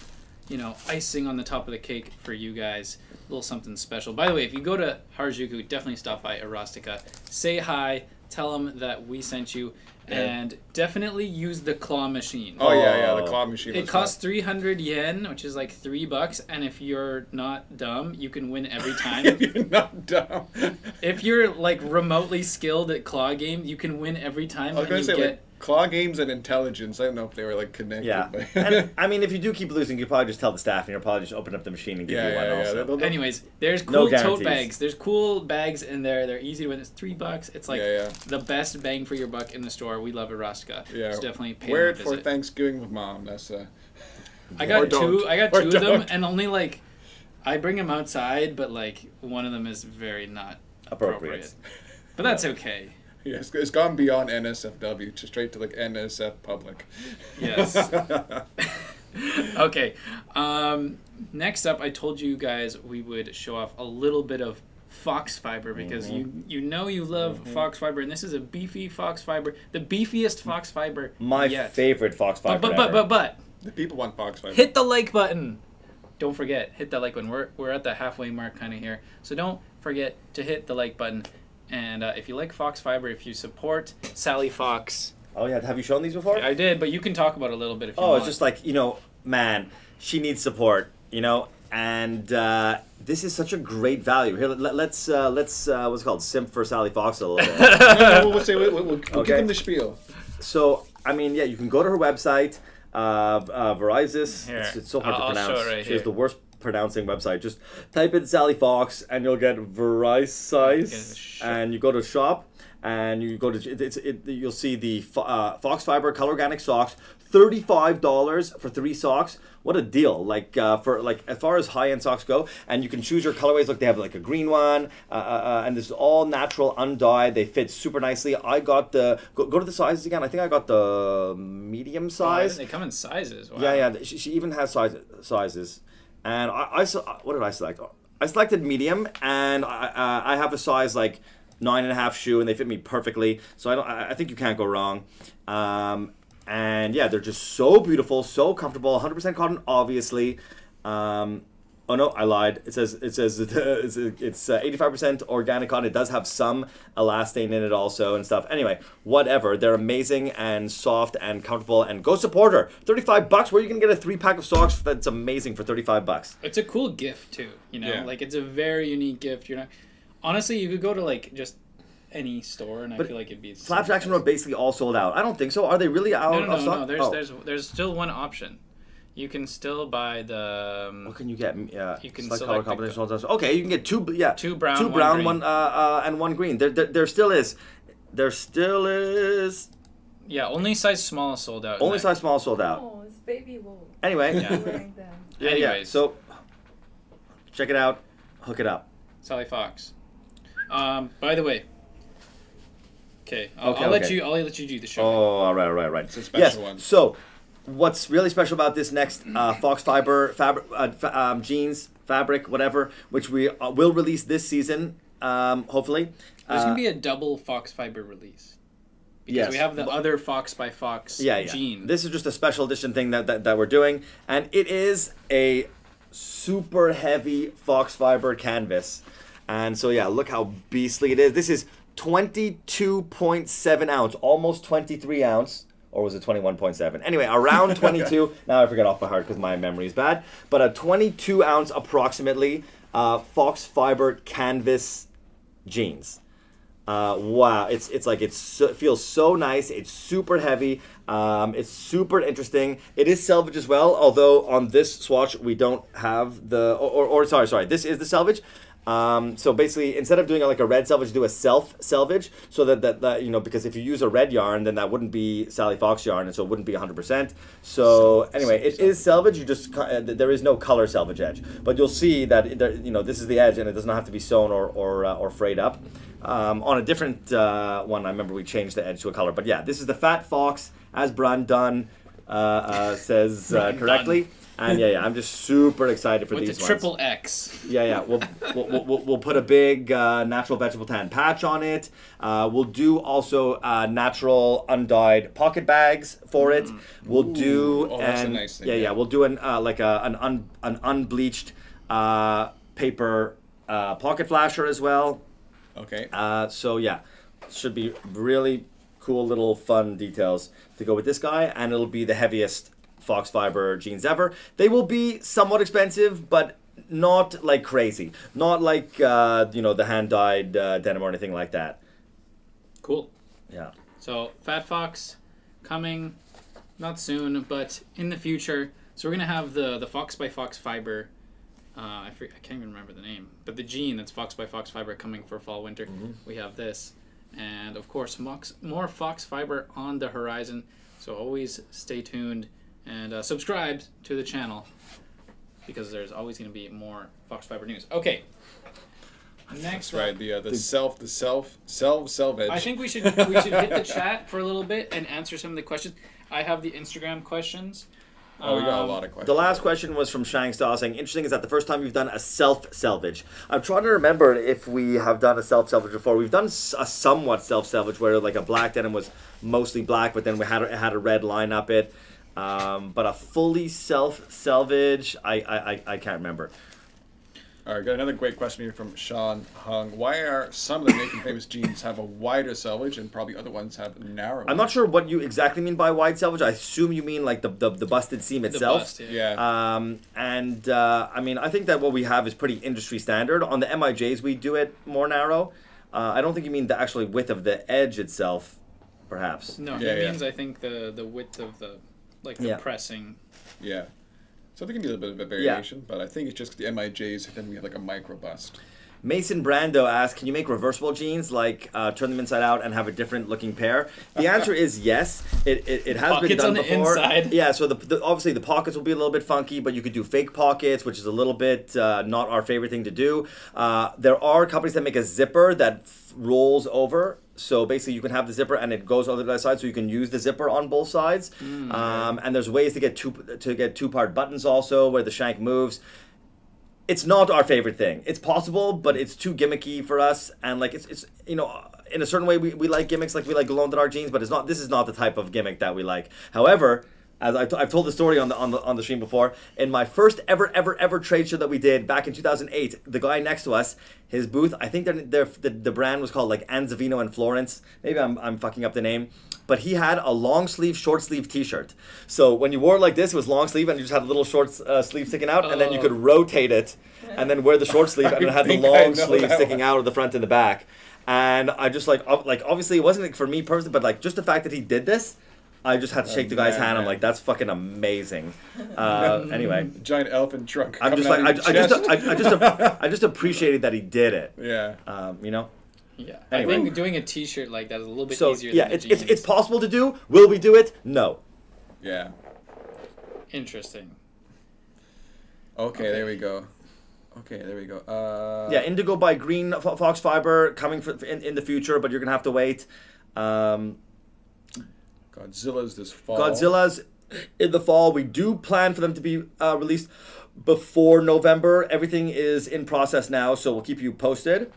icing on the top of the cake for you guys. A little something special. By the way, if you go to Harajuku, definitely stop by Erostika. Say hi. Tell them that we sent you. And definitely use the claw machine. Oh yeah, the claw machine. It was costs fun. 300 yen, which is like $3. And if you're not dumb, you can win every time. If you're not dumb. If you're like remotely skilled at claw game, you can win every time. I was gonna and say you like claw games and intelligence. I don't know if they were like connected. Yeah. But And, I mean, if you do keep losing, you probably just tell the staff, and you'll probably just open up the machine and give you one also. They'll- Anyways, there's No cool tote guarantees. bags. There's cool bags in there. They're easy to win. It's $3. It's like the best bang for your buck in the store. We love Erostika. Yeah. So definitely pay Wear it them a for visit. Thanksgiving with mom. That's I Or got don't. two. I got Or two of them, don't. and only like I bring them outside, but like one of them is very not appropriate. But that's okay. yes, it's gone beyond NSFW, just straight to like NSF public. Yes. Okay. Next up, I told you guys we would show off a little bit of FoxFiber because you know you love FoxFiber, and this is a beefy FoxFiber, the beefiest FoxFiber My yet. favorite FoxFiber. But The people want FoxFiber. hit the like button. Don't forget, hit that like button. We're at the halfway mark kind of here, so don't forget to hit the like button. And if you like FoxFiber, if you support Sally Fox, Oh yeah, have you shown these before? I did, but you can talk about it a little bit if you Oh, want. it's just like, man, she needs support, and this is such a great value. Here, let's what's it called, simp for Sally Fox a little bit. We'll give them the spiel. So, I mean, yeah, you can go to her website, Verizis. Here, It's so hard to I'll show pronounce. it right She has here. the worst pronouncing website. Just type in Sally Fox, and you'll get Verizis, and you go to shop. And you go to you'll see the FoxFiber Color Organic socks, $35 for 3 socks. What a deal! Like for like as far as high end socks go, and you can choose your colorways. Look, they have like a green one, and this is all natural, undyed. They fit super nicely. I got the go to the sizes again. I think I got the medium size. They come in sizes. Wow. Yeah. She even has sizes, and I what did I select? I selected medium, and I have a size like 9.5 shoe, and they fit me perfectly. So I think you can't go wrong. And yeah, they're just so beautiful, so comfortable. 100% cotton, obviously. Oh no, I lied. It says it's 85% organic cotton. It does have some elastane in it also and stuff. Anyway, whatever. They're amazing and soft and comfortable. And go support her. $35. Where are you gonna get a 3-pack of socks that's amazing for $35? It's a cool gift too. You know, Yeah. like it's a very unique gift. You're not. Honestly, you could go to like just any store, and I feel like it'd be. Flap Jackson Road basically all sold out. I don't think so. Are they really out of stock? No. There's still one option. You can still buy the. What can you get? You can select select color combinations. Okay, you can get two. Yeah, two brown, two one brown, green. one and one green. There still is. There still is. Yeah, only size small sold out. Only size small sold out. Oh, it's baby wool. Anyway. Yeah. Wearing them. Yeah. Anyways. So check it out. Hook it up. Sally Fox. By the way. Okay, I'll let you do the show. Oh, all right. It's a special one. So, what's really special about this next FoxFiber jeans fabric, whatever, which we will release this season, hopefully. There's gonna be a double FoxFiber release. Because we have the other Fox by Fox jean. This is just a special edition thing that we're doing, and it is a super heavy FoxFiber canvas. And so yeah, look how beastly it is. This is 22.7 ounce, almost 23 ounce, or was it 21.7? Anyway, around 22. Now I forget off by heart because my memory is bad. But a 22 ounce approximately FoxFiber canvas jeans. Wow, it feels so nice. It's super heavy. It's super interesting. It is selvage as well, although on this swatch we don't have the sorry, this is the selvage. So basically, instead of doing like a red selvage, do a self-selvedge, so that you know, because if you use a red yarn, then that wouldn't be Sally Fox yarn, and so it wouldn't be 100%. So anyway, it is selvage. You just there is no color selvage edge, but you'll see that you know, this is the edge, and it does not have to be sewn or frayed up. On a different one, I remember we changed the edge to a color, but yeah, this is the Fat Fox, as Brandon says correctly. And yeah, I'm just super excited for with these the ones. triple X. Yeah. We'll put a big natural vegetable tan patch on it. We'll do also natural undyed pocket bags for it. We'll do that's a nice thing. Yeah. We'll do an unbleached paper pocket flasher as well. Okay. So yeah, should be really cool little fun details to go with this guy, and it'll be the heaviest FoxFiber jeans ever. They will be somewhat expensive, but not like crazy. Not like you know, the hand-dyed denim or anything like that. Cool. Yeah. So Fat Fox coming, not soon, but in the future. So we're gonna have the Fox by FoxFiber. I can't even remember the name, but the jean that's Fox by FoxFiber coming for fall winter. We have this, and of course more FoxFiber on the horizon. So always stay tuned. And subscribe to the channel, because there's always going to be more FoxFiber news. Okay. Next, right? The self-selvedge. I think we should hit the chat for a little bit and answer some of the questions. I have the Instagram questions. Oh, we got a lot of questions. The last question was from Shang Style saying, interesting is that the first time you've done a self-selvedge. I'm trying to remember if we have done a self-selvedge before. We've done a somewhat self-selvedge where like a black denim was mostly black, but then we had a red line up it. But a fully self-selvedge, I can't remember. All right, got another great question here from Sean Hung. Why are some of the Naked Famous jeans have a wider selvage and probably other ones have narrow? I'm not sure what you exactly mean by wide selvage. I assume you mean like the busted seam itself. The bust, yeah. I mean, I think that what we have is pretty industry standard. On the MIJs, we do it more narrow. I don't think you mean the actual width of the edge itself, perhaps. No, it means I think the width of the the pressing. Yeah. So there can be a little bit of a variation, but I think it's just the MIJs, then we have like a micro bust. Mason Brando asked, can you make reversible jeans, like turn them inside out and have a different looking pair? The answer is yes. It has been done before. Pockets on the inside. Yeah, so obviously the pockets will be a little bit funky, but you could do fake pockets, which is a little bit not our favorite thing to do. There are companies that make a zipper that rolls over. So basically you can have the zipper and it goes on the other side, so you can use the zipper on both sides. And there's ways to get two-part buttons also, where the shank moves. it's not our favorite thing. It's possible, but it's too gimmicky for us, and like it's you know, in a certain way we like gimmicks, like we like glow-in-the-dark jeans, but it's not. This is not the type of gimmick that we like. However, as I've told the story on the stream before, in my first ever trade show that we did back in 2008, the guy next to us, his booth, I think the brand was called like Anzavino and Florence. Maybe I'm fucking up the name. But he had a long sleeve, short sleeve T-shirt. So when you wore it like this, it was long sleeve, and you just had a little short sleeve sticking out, and then you could rotate it, and then wear the short sleeve, and it had the long sleeve sticking out of the front and the back. And I just like obviously it wasn't like for me personally, but like just the fact that he did this, I just had to shake the guy's hand. I'm like, that's fucking amazing. Anyway, giant elephant trunk. I'm just like, I just appreciated that he did it. Yeah. You know. Yeah, Anyway. I think doing a T-shirt like that is a little bit So easier. yeah, than the jeans. it's possible to do. Will we do it? No. Yeah. Interesting. Okay, there we go. Yeah, indigo by Green FoxFiber coming in the future, but you're gonna have to wait. Godzilla's this fall. Godzilla's in the fall. We do plan for them to be released before November. Everything is in process now, so we'll keep you posted.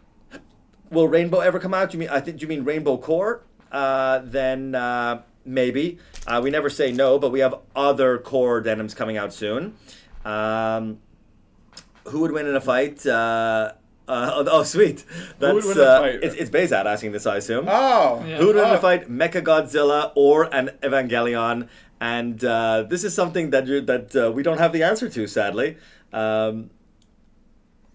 Will Rainbow ever come out? Do you mean Rainbow Core? Then maybe. We never say no, but we have other core denims coming out soon. Who would win in a fight? Sweet. That's, Who would win in a fight? It's Bezat asking this, I assume. Oh! Yeah. Who would win in a fight? Mechagodzilla or an Evangelion? And this is something that we don't have the answer to, sadly.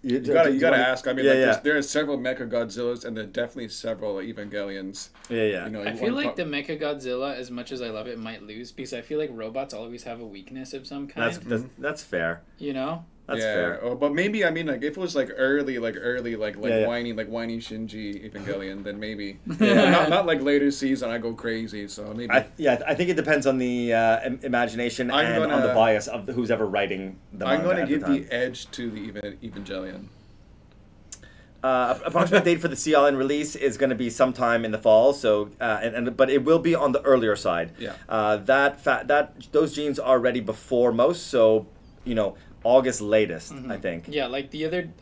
You gotta ask. I mean, Yeah, there are several Mechagodzillas, and there are definitely several Evangelions. Yeah. You know, I feel like the Mechagodzilla, as much as I love it, might lose because I feel like robots always have a weakness of some kind. That's fair. You know? That's fair. Oh, but maybe I mean like if it was like early Yeah. whiny Shinji Evangelion, then maybe. Not like later season I go crazy. So maybe. I think it depends on the imagination and on the bias of who's ever writing the manga. I'm going to at give the the edge to the Evangelion. Approximate date for the Sea Island release is going to be sometime in the fall. So, but it will be on the earlier side. Yeah. Those jeans are ready before most. So, you know, August latest, I think. Yeah, like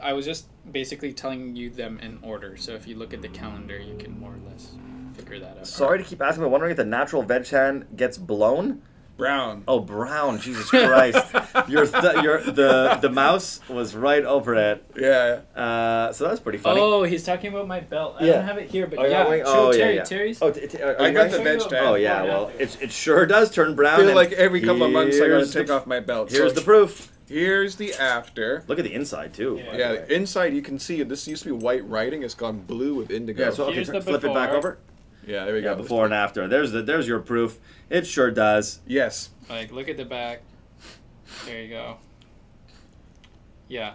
I was just basically telling you them in order. So if you look at the calendar, you can more or less figure that out. Sorry to keep asking, but wondering if the natural veg tan gets blown. Brown. Oh, brown! Jesus Christ! The mouse was right over it. Yeah. So that's pretty funny. Oh, he's talking about my belt. I Yeah. don't have it here, but Oh, yeah. wait. Show Oh, Terry. yeah. Terry's. Oh, I got the veg tan. Oh yeah, well, it sure does turn brown. I feel and like every couple of months I gotta here's take the- off my belt. Here's So the proof. Here's the after. Look at the inside too. Yeah. by Yeah, the way. the inside you can see this used to be white writing. It's gone blue with indigo. Yeah. So okay, Here's the flip it back before. over. Yeah, there we Yeah, go. before and after. There's your proof. It sure does. Yes. Like, look at the back. There you go. Yeah.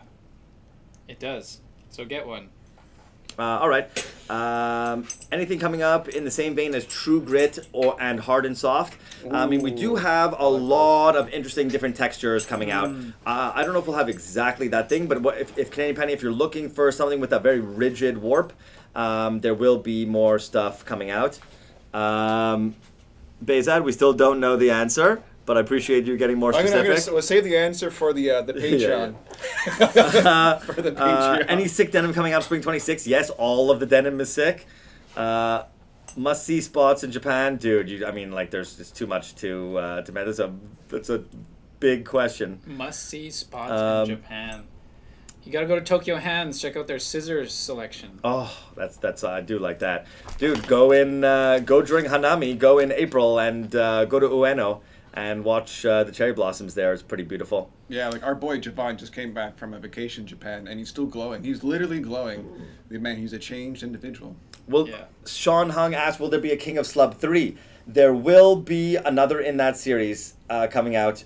It does. So get one. All right. Anything coming up in the same vein as True Grit and Hard and Soft? I mean, we do have a lot of interesting different textures coming out. I don't know if we'll have exactly that thing, but if Canadian Penny, if you're looking for something with a very rigid warp, there will be more stuff coming out. Bezad, we still don't know the answer, but I appreciate you getting more specific. We'll save the answer for the Patreon. For the Patreon. Any sick denim coming out spring 26? Yes, all of the denim is sick. Must see spots in Japan, dude. I mean, like, there's just too much to that's a big question. Must see spots in Japan. You gotta go to Tokyo Hands. Check out their scissors selection. Oh, that's I do like that, dude. Go during Hanami. Go in April and go to Ueno and watch the cherry blossoms there. It's pretty beautiful. Yeah, like our boy Javon just came back from a vacation in Japan, and he's still glowing. He's literally glowing. Man, he's a changed individual. Well, Yeah. Sean Hung asked, will there be a King of Slub 3? There will be another in that series coming out.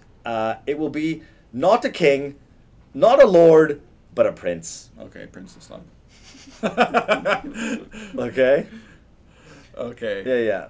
It will be not a king, not a lord, but a prince. Okay, Princess Love. Okay? Okay. Yeah.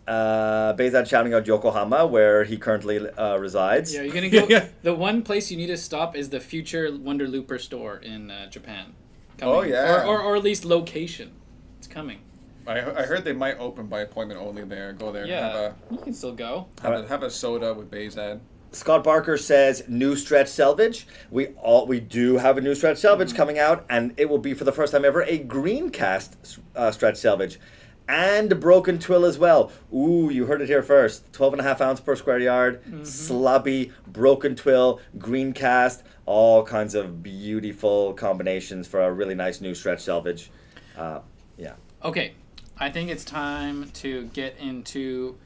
Bezad shouting out Yokohama, where he currently resides. Yeah, you're gonna go. Yeah. The one place you need to stop is the future Wonder Looper store in Japan. Coming. Oh, yeah. Or at least location. It's coming. I heard they might open by appointment only there. Go there. Yeah, you can still go. Have a soda with Bezad. Scott Barker says new stretch selvage. We do have a new stretch selvage coming out, and it will be for the first time ever a green cast stretch selvage, and a broken twill as well. Ooh, you heard it here first. 12.5 ounce per square yard, slubby, broken twill, green cast, all kinds of beautiful combinations for a really nice new stretch selvage. Yeah. Okay, I think it's time to get into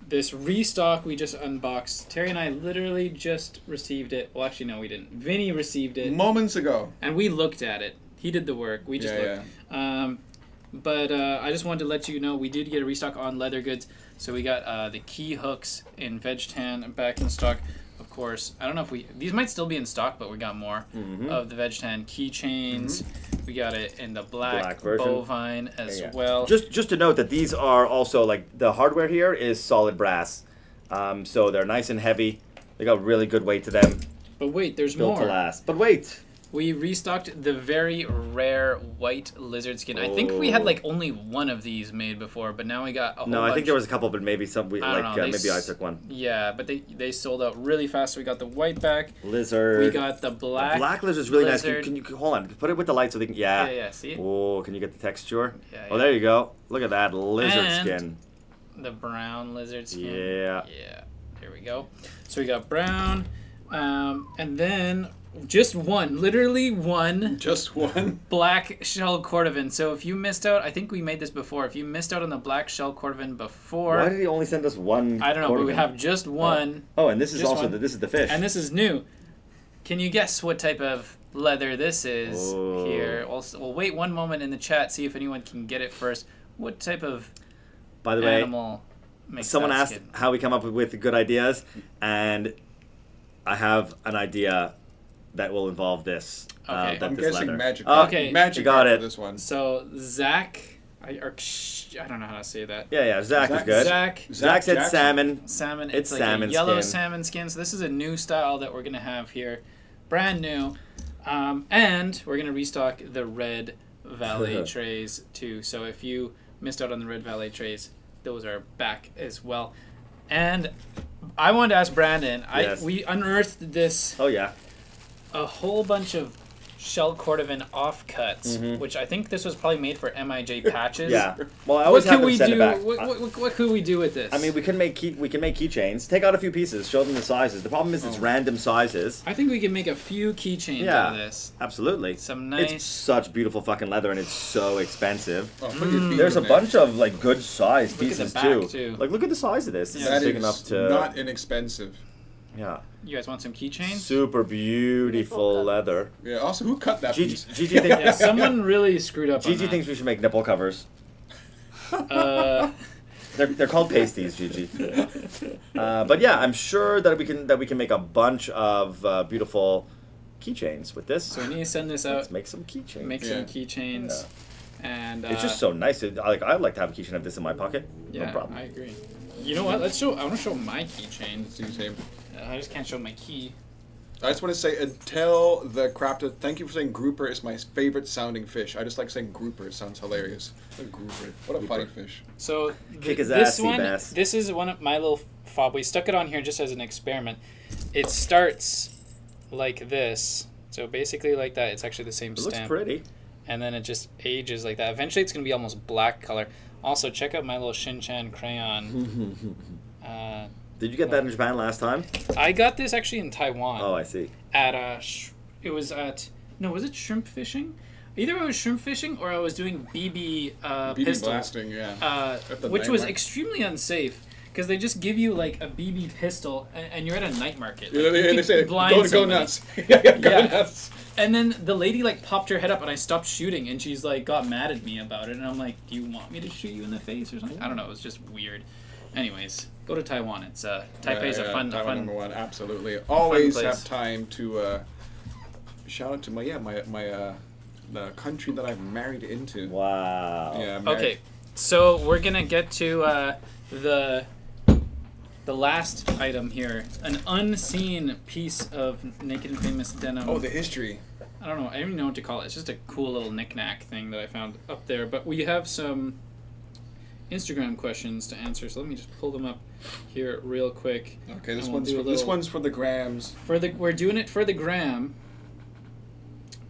this restock we just unboxed. Terry and I literally just received it. Well, actually, no, we didn't. Vinny received it. Moments ago. And we looked at it. He did the work. We just looked. Yeah. But I just wanted to let you know we did get a restock on leather goods. So we got the key hooks in veg tan back in stock. Of course, I don't know if these might still be in stock, but we got more of the veg tan keychains. We got it in the black version. Bovine as well. Just to note that these are also, like, the hardware here is solid brass. So they're nice and heavy. They got really good weight to them. But wait, there's built more. To last. But wait. We restocked the very rare white lizard skin. I think we had like only one of these made before, but now we got a whole bunch. I think there was a couple, but maybe some. Maybe I took one. Yeah, but they sold out really fast. So we got the white back lizard. We got the black. The black lizard's really nice. Can you hold on? Put it with the light so they can. Yeah. See. Oh, can you get the texture? Yeah. Oh, there you go. Look at that lizard skin. The brown lizard skin. Yeah. There we go. So we got brown, and then. Just one, literally one. Just one. Black shell cordovan. So if you missed out, I think we made this before. If you missed out on the black shell cordovan before, why did he only send us one? I don't know, cordovan? But we have just one. Oh, and this is also this is the fish. And this is new. Can you guess what type of leather this is here? We'll wait one moment in the chat, see if anyone can get it first. What type of By the animal makes someone asked skin? How we come up with good ideas, and I have an idea that will involve this. Okay. I'm guessing magic. Okay. Magic. You got it. This one. So Zach, I don't know how to say that. Yeah. Zach is good. Zach said salmon. Salmon. It's like salmon a yellow skin. salmon skin. So this is a new style that we're gonna have here, brand new, and we're gonna restock the red valet trays too. So if you missed out on the red valet trays, those are back as well. And I wanted to ask Brandon. We unearthed this. Oh yeah. A whole bunch of shell cordovan offcuts, which I think this was probably made for MIJ patches. Yeah. Well, I always have them send it back. What could we do with this? I mean, we can make keychains. Take out a few pieces. Show them the sizes. The problem is it's random sizes. I think we can make a few keychains out of this. Absolutely. Some nice. It's such beautiful fucking leather, and it's so expensive. Oh, there's a bunch of like good size pieces too. Like, look at the size of this. That is big is enough to. Not inexpensive. Yeah. You guys want some keychains? Super beautiful leather. Yeah. Also, who cut that piece? Gigi thinks someone really screwed up. Gigi thinks we should make nipple covers. They're called pasties, Gigi. But yeah, I'm sure that we can make a bunch of beautiful keychains with this. So we need to send this out. Let's make some keychains. Make some keychains. Yeah. And it's just so nice. I'd like to have a keychain of this in my pocket. Yeah, no problem. I agree. You know what? I want to show my keychain. Same. I just can't show my key. I just want to say, until the crafted, thank you for saying grouper is my favorite sounding fish. I just like saying grouper. It sounds hilarious. A grouper. What a funny fish. So Kick his ass, bass. This is one of my little fob. We stuck it on here just as an experiment. It starts like this. So basically like that. It's actually the same stamp. It looks pretty. And then it just ages like that. Eventually it's going to be almost black color. Also, check out my little Shin-Chan crayon. Did you get that in Japan last time? I got this actually in Taiwan. Oh, I see. Was it shrimp fishing? Either I was shrimp fishing or I was doing BB pistol blasting, yeah. Which was extremely unsafe because they just give you like a BB pistol and you're at a night market. Like, they say, go nuts. Go nuts. And then the lady like popped her head up and I stopped shooting and she's like got mad at me about it and I'm like, do you want me to shoot you in the face or something? I don't know. It was just weird. Anyways, go to Taiwan. It's Taipei's a fun number one, absolutely. Always have time to shout out to the country that I've married into. Wow. Yeah. Okay, so we're gonna get to the last item here, an unseen piece of Naked Famous Denim. Oh, the history. I don't know. I don't even know what to call it. It's just a cool little knick-knack thing that I found up there. But we have some Instagram questions to answer. So let me just pull them up here real quick. Okay, this And we'll one's do a for, this little- one's for the grams. We're doing it for the gram.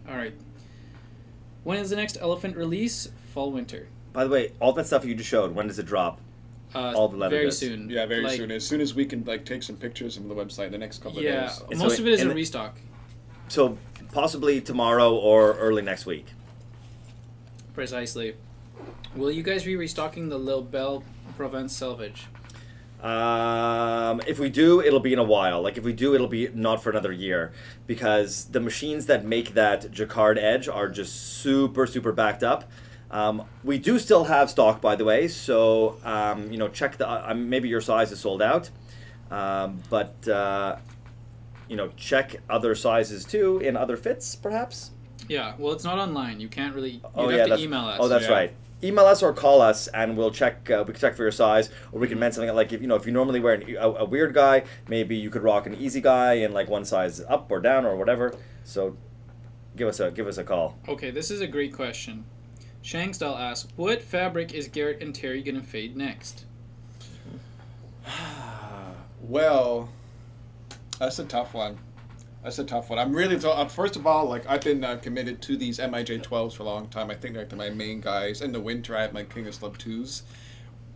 All right. When is the next elephant release? Fall, winter. By the way, all that stuff you just showed, when does it drop? All the leather very goods. soon. Yeah, very Like, soon. As soon as we can like take some pictures from the website the next couple Yeah, of days. And most so of it is in a the- restock. So possibly tomorrow or early next week. Precisely. Will you guys be restocking the Lil Belle Provence Selvedge? If we do, it'll be in a while. Like if we do, it'll be not for another year because the machines that make that jacquard edge are just super, super backed up. We do still have stock, by the way. So you know, check the. Maybe your size is sold out, but you know, check other sizes too in other fits, perhaps. Yeah, well, it's not online. You can't really. You'd Oh have yeah, to that's, email us. oh that's Yeah. right. Email us or call us, and we'll check. We can check for your size, or we can mention something like if you know if you normally wear a weird guy, maybe you could rock an easy guy in like one size up or down or whatever. So, give us a call. Okay, this is a great question. Shangstyle asks, what fabric is Garrett and Terry going to fade next? Well, that's a tough one. That's a tough one. I'm really first of all, like I've been committed to these MIJ 12s for a long time. I think they're my main guys. In the winter, I have my King of Slub 2s.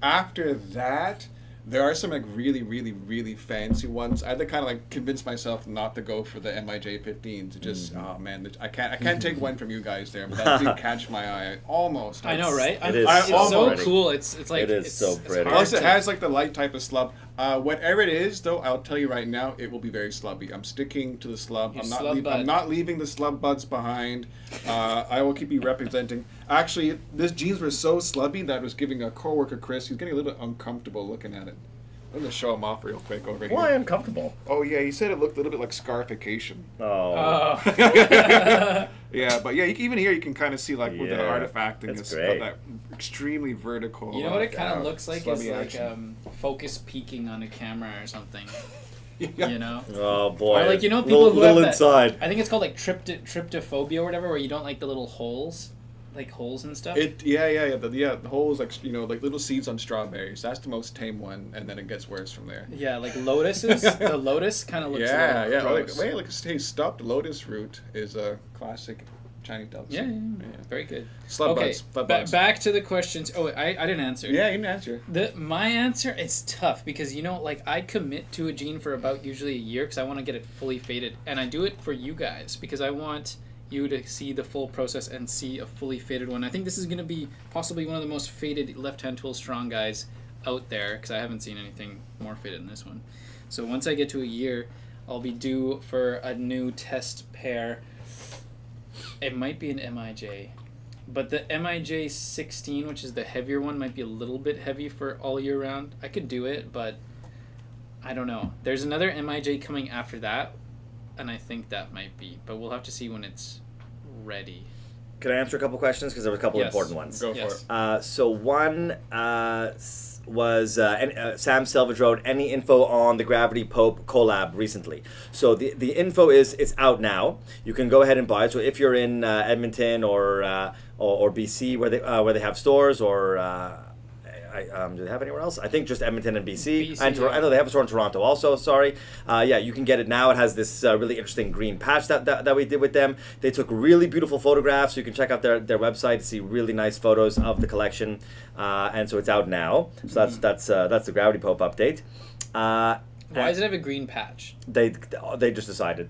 After that, there are some like really, really, really fancy ones. I had to kind of like convince myself not to go for the MIJ 15 to just oh man, I can't take one from you guys there, but that did catch my eye almost. I know, right? It is It's so so pretty. cool. It's like It is so pretty. hard Plus, it to- has like the light type of slub. Whatever it is, though, I'll tell you right now, it will be very slubby. I'm sticking to the slub. Your I'm slub bud. I'm not leaving the slub buds behind. I will keep you representing. Actually, this jeans were so slubby that it was giving a coworker Chris. He's getting a little bit uncomfortable looking at it. I'm gonna show him off real quick over Why here. uncomfortable? Oh yeah, he said it looked a little bit like scarification. Oh. Yeah, but yeah, even here you can kind of see like with the Yeah, artifacting, that's it's great. got that extremely vertical. You know what it kind of uh, looks like slubby is like action. focus peaking on a camera or something. Yeah. You know? Oh boy. Or like you know people who little have inside. that. I think it's called like tryptophobia or whatever, where you don't like the little holes, like holes and stuff. The holes like like little seeds on strawberries. That's the most tame one, and then it gets worse from there. Yeah, like lotuses. The lotus kind of looks Yeah, a yeah. little Like, gross. wait, like hey, stuffed lotus root is a classic Chinese delicacy. Yeah, very good. Slub Okay, buds. Slub buds. back to the questions. Oh, I didn't answer. Yeah, you can answer. My answer is tough because you know, like I commit to a jean for about usually a year because I want to get it fully faded, and I do it for you guys because I want you to see the full process and see a fully faded one. I think this is going to be possibly one of the most faded left-hand tool strong guys out there because I haven't seen anything more faded than this one. So once I get to a year, I'll be due for a new test pair. It might be an MIJ, but the MIJ 16, which is the heavier one, might be a little bit heavy for all year round. I could do it, but I don't know. There's another MIJ coming after that, and I think that might be, but we'll have to see when it's ready. Can I answer a couple questions because there were a couple Yes. important ones? Go Yes. for it. So one was Sam Selvedge wrote, any info on the Gravity Pope collab recently? So the info is it's out now. You can go ahead and buy it. So if you're in Edmonton or BC where they have stores or do they have anywhere else? I think just Edmonton and BC. BC, And yeah. I know they have a store in Toronto also, sorry. Yeah, you can get it now. It has this really interesting green patch that we did with them. They took really beautiful photographs. You can check out their website to see really nice photos of the collection. And so it's out now. So that's the Gravity Pope update. Why does it have a green patch? They just decided.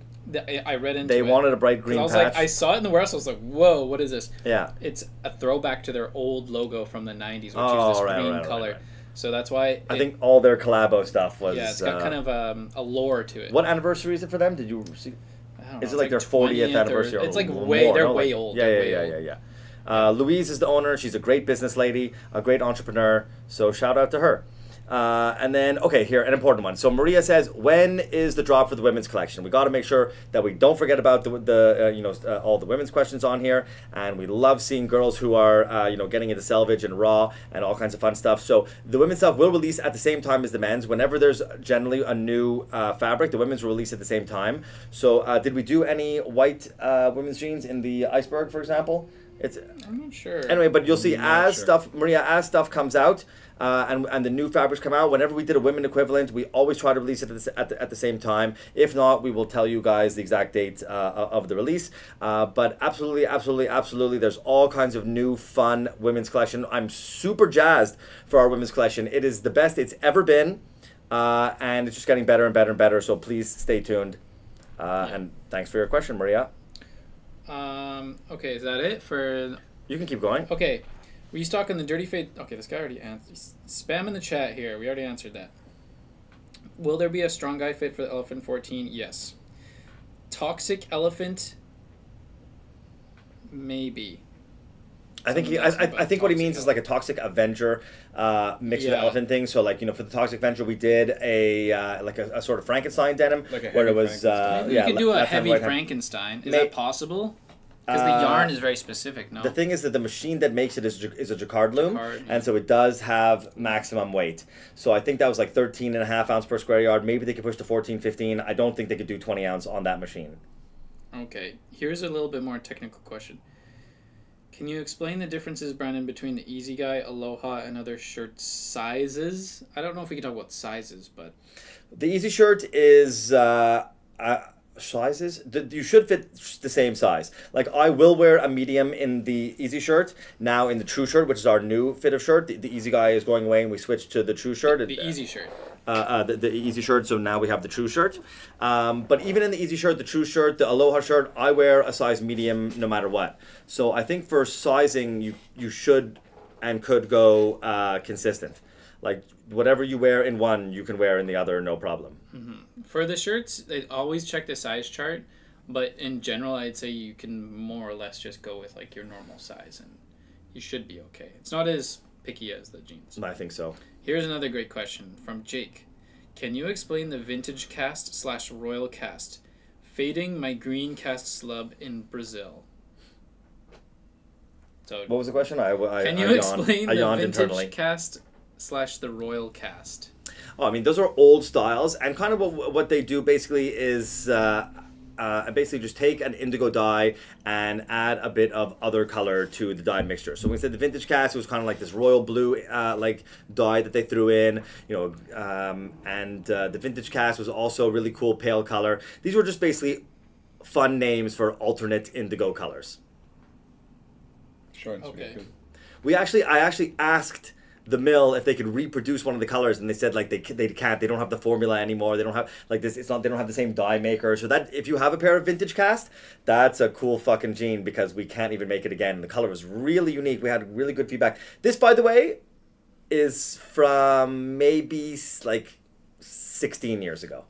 I read into They it. wanted a bright 'Cause green I was patch. like, I saw it in the warehouse. I was like, whoa, what is this? Yeah. It's a throwback to their old logo from the 90s, which Oh, is this right, green right, color. right. So that's why I think all their collabo stuff was. yeah, it's got kind of a lore to it. What anniversary is it for them? Did you see? I don't know, Is it it's like their 40th 20th or- anniversary? Or It's like more, way, they're no? way Like- old. Yeah, they're yeah, way yeah, old. yeah, yeah. Louise is the owner. She's a great business lady, a great entrepreneur. So shout out to her. And then, okay, here, an important one. So Maria says, when is the drop for the women's collection? We got to make sure that we don't forget about all the women's questions on here. And we love seeing girls who are, getting into selvage and raw and all kinds of fun stuff. So the women's stuff will release at the same time as the men's. Whenever there's generally a new fabric, the women's will release at the same time. So did we do any white women's jeans in the Iceberg, for example? It's I'm not sure. anyway, but you'll see Not as sure. stuff comes out, and the new fabrics come out. Whenever we did a women equivalent, we always try to release it at the same time. If not, we will tell you guys the exact date of the release. But absolutely, there's all kinds of new fun women's collection. I'm super jazzed for our women's collection. It is the best it's ever been, and it's just getting better and better and better. So please stay tuned. And thanks for your question, Maria. Okay, is that it for... You can keep going. Okay, restocking the dirty fade... Okay, this guy already answered. Spam in the chat here. We already answered that. Will there be a strong guy fit for the Elephant 14? Yes. Toxic Elephant? Maybe. I think I think what he means is like a Toxic Avenger mixed with Elephant thing. So like, you know, for the Toxic Avenger we did a like a sort of Frankenstein denim, Like a where it heavy was Maybe you could do a left hand, heavy right hand. Frankenstein. Is that possible? Because the yarn is very specific, no? The thing is that the machine that makes it is a jacquard loom, Jacquard, yeah. and so it does have maximum weight. So I think that was like 13.5 ounce per square yard. Maybe they could push to 14, 15. I don't think they could do 20 ounce on that machine. Okay, here's a little bit more technical question. Can you explain the differences, Brandon, between the Easy Guy, Aloha, and other shirt sizes? I don't know if we can talk about sizes, but... The Easy shirt is... sizes, you should fit the same size. Like I will wear a medium in the Easy shirt. Now in the True shirt, which is our new fit of shirt, the Easy Guy is going away and we switched to the True shirt. The Easy shirt. The Easy shirt, so now we have the True shirt. But even in the Easy shirt, the True shirt, the Aloha shirt, I wear a size medium no matter what. So I think for sizing, you should and could go consistent. Like whatever you wear in one, you can wear in the other, no problem. Mm-hmm. For the shirts, they always check the size chart, but in general, I'd say you can more or less just go with like your normal size, and you should be okay. It's not as picky as the jeans. I think so. Here's another great question from Jake. Can you explain the vintage cast / royal cast? Fading my green cast slub in Brazil. So What was the question? can you explain the yawned vintage internally. cast / the royal cast? Oh, I mean, those are old styles, and kind of what they do basically is basically just take an indigo dye and add a bit of other color to the dye mixture. So when we said the vintage cast, it was kind of like this royal blue like dye that they threw in, you know, and the vintage cast was also a really cool pale color. These were just basically fun names for alternate indigo colors. Sure. It's Okay. really good. I actually asked the mill if they could reproduce one of the colors, and they said like they can't. They don't have the formula anymore. They don't have like this. It's not. They don't have the same dye maker. So that if you have a pair of vintage cast, that's a cool fucking gene because we can't even make it again. The color was really unique. We had really good feedback. This, by the way, is from maybe like 16 years ago.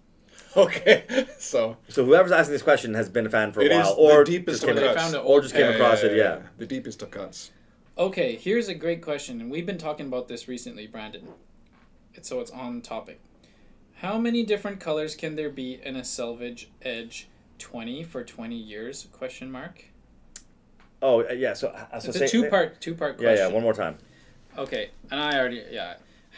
Okay, so whoever's asking this question has been a fan for a it while, is or the deepest just of came, they cuts. found it or just came across it. Yeah. The deepest of cuts. Okay, here's a great question, and we've been talking about this recently, Brandon. So it's on topic. How many different colors can there be in a Selvedge Edge 20 for 20 years? Question mark. Oh yeah. So It's a two-part question. Yeah. One more time. Okay, and I already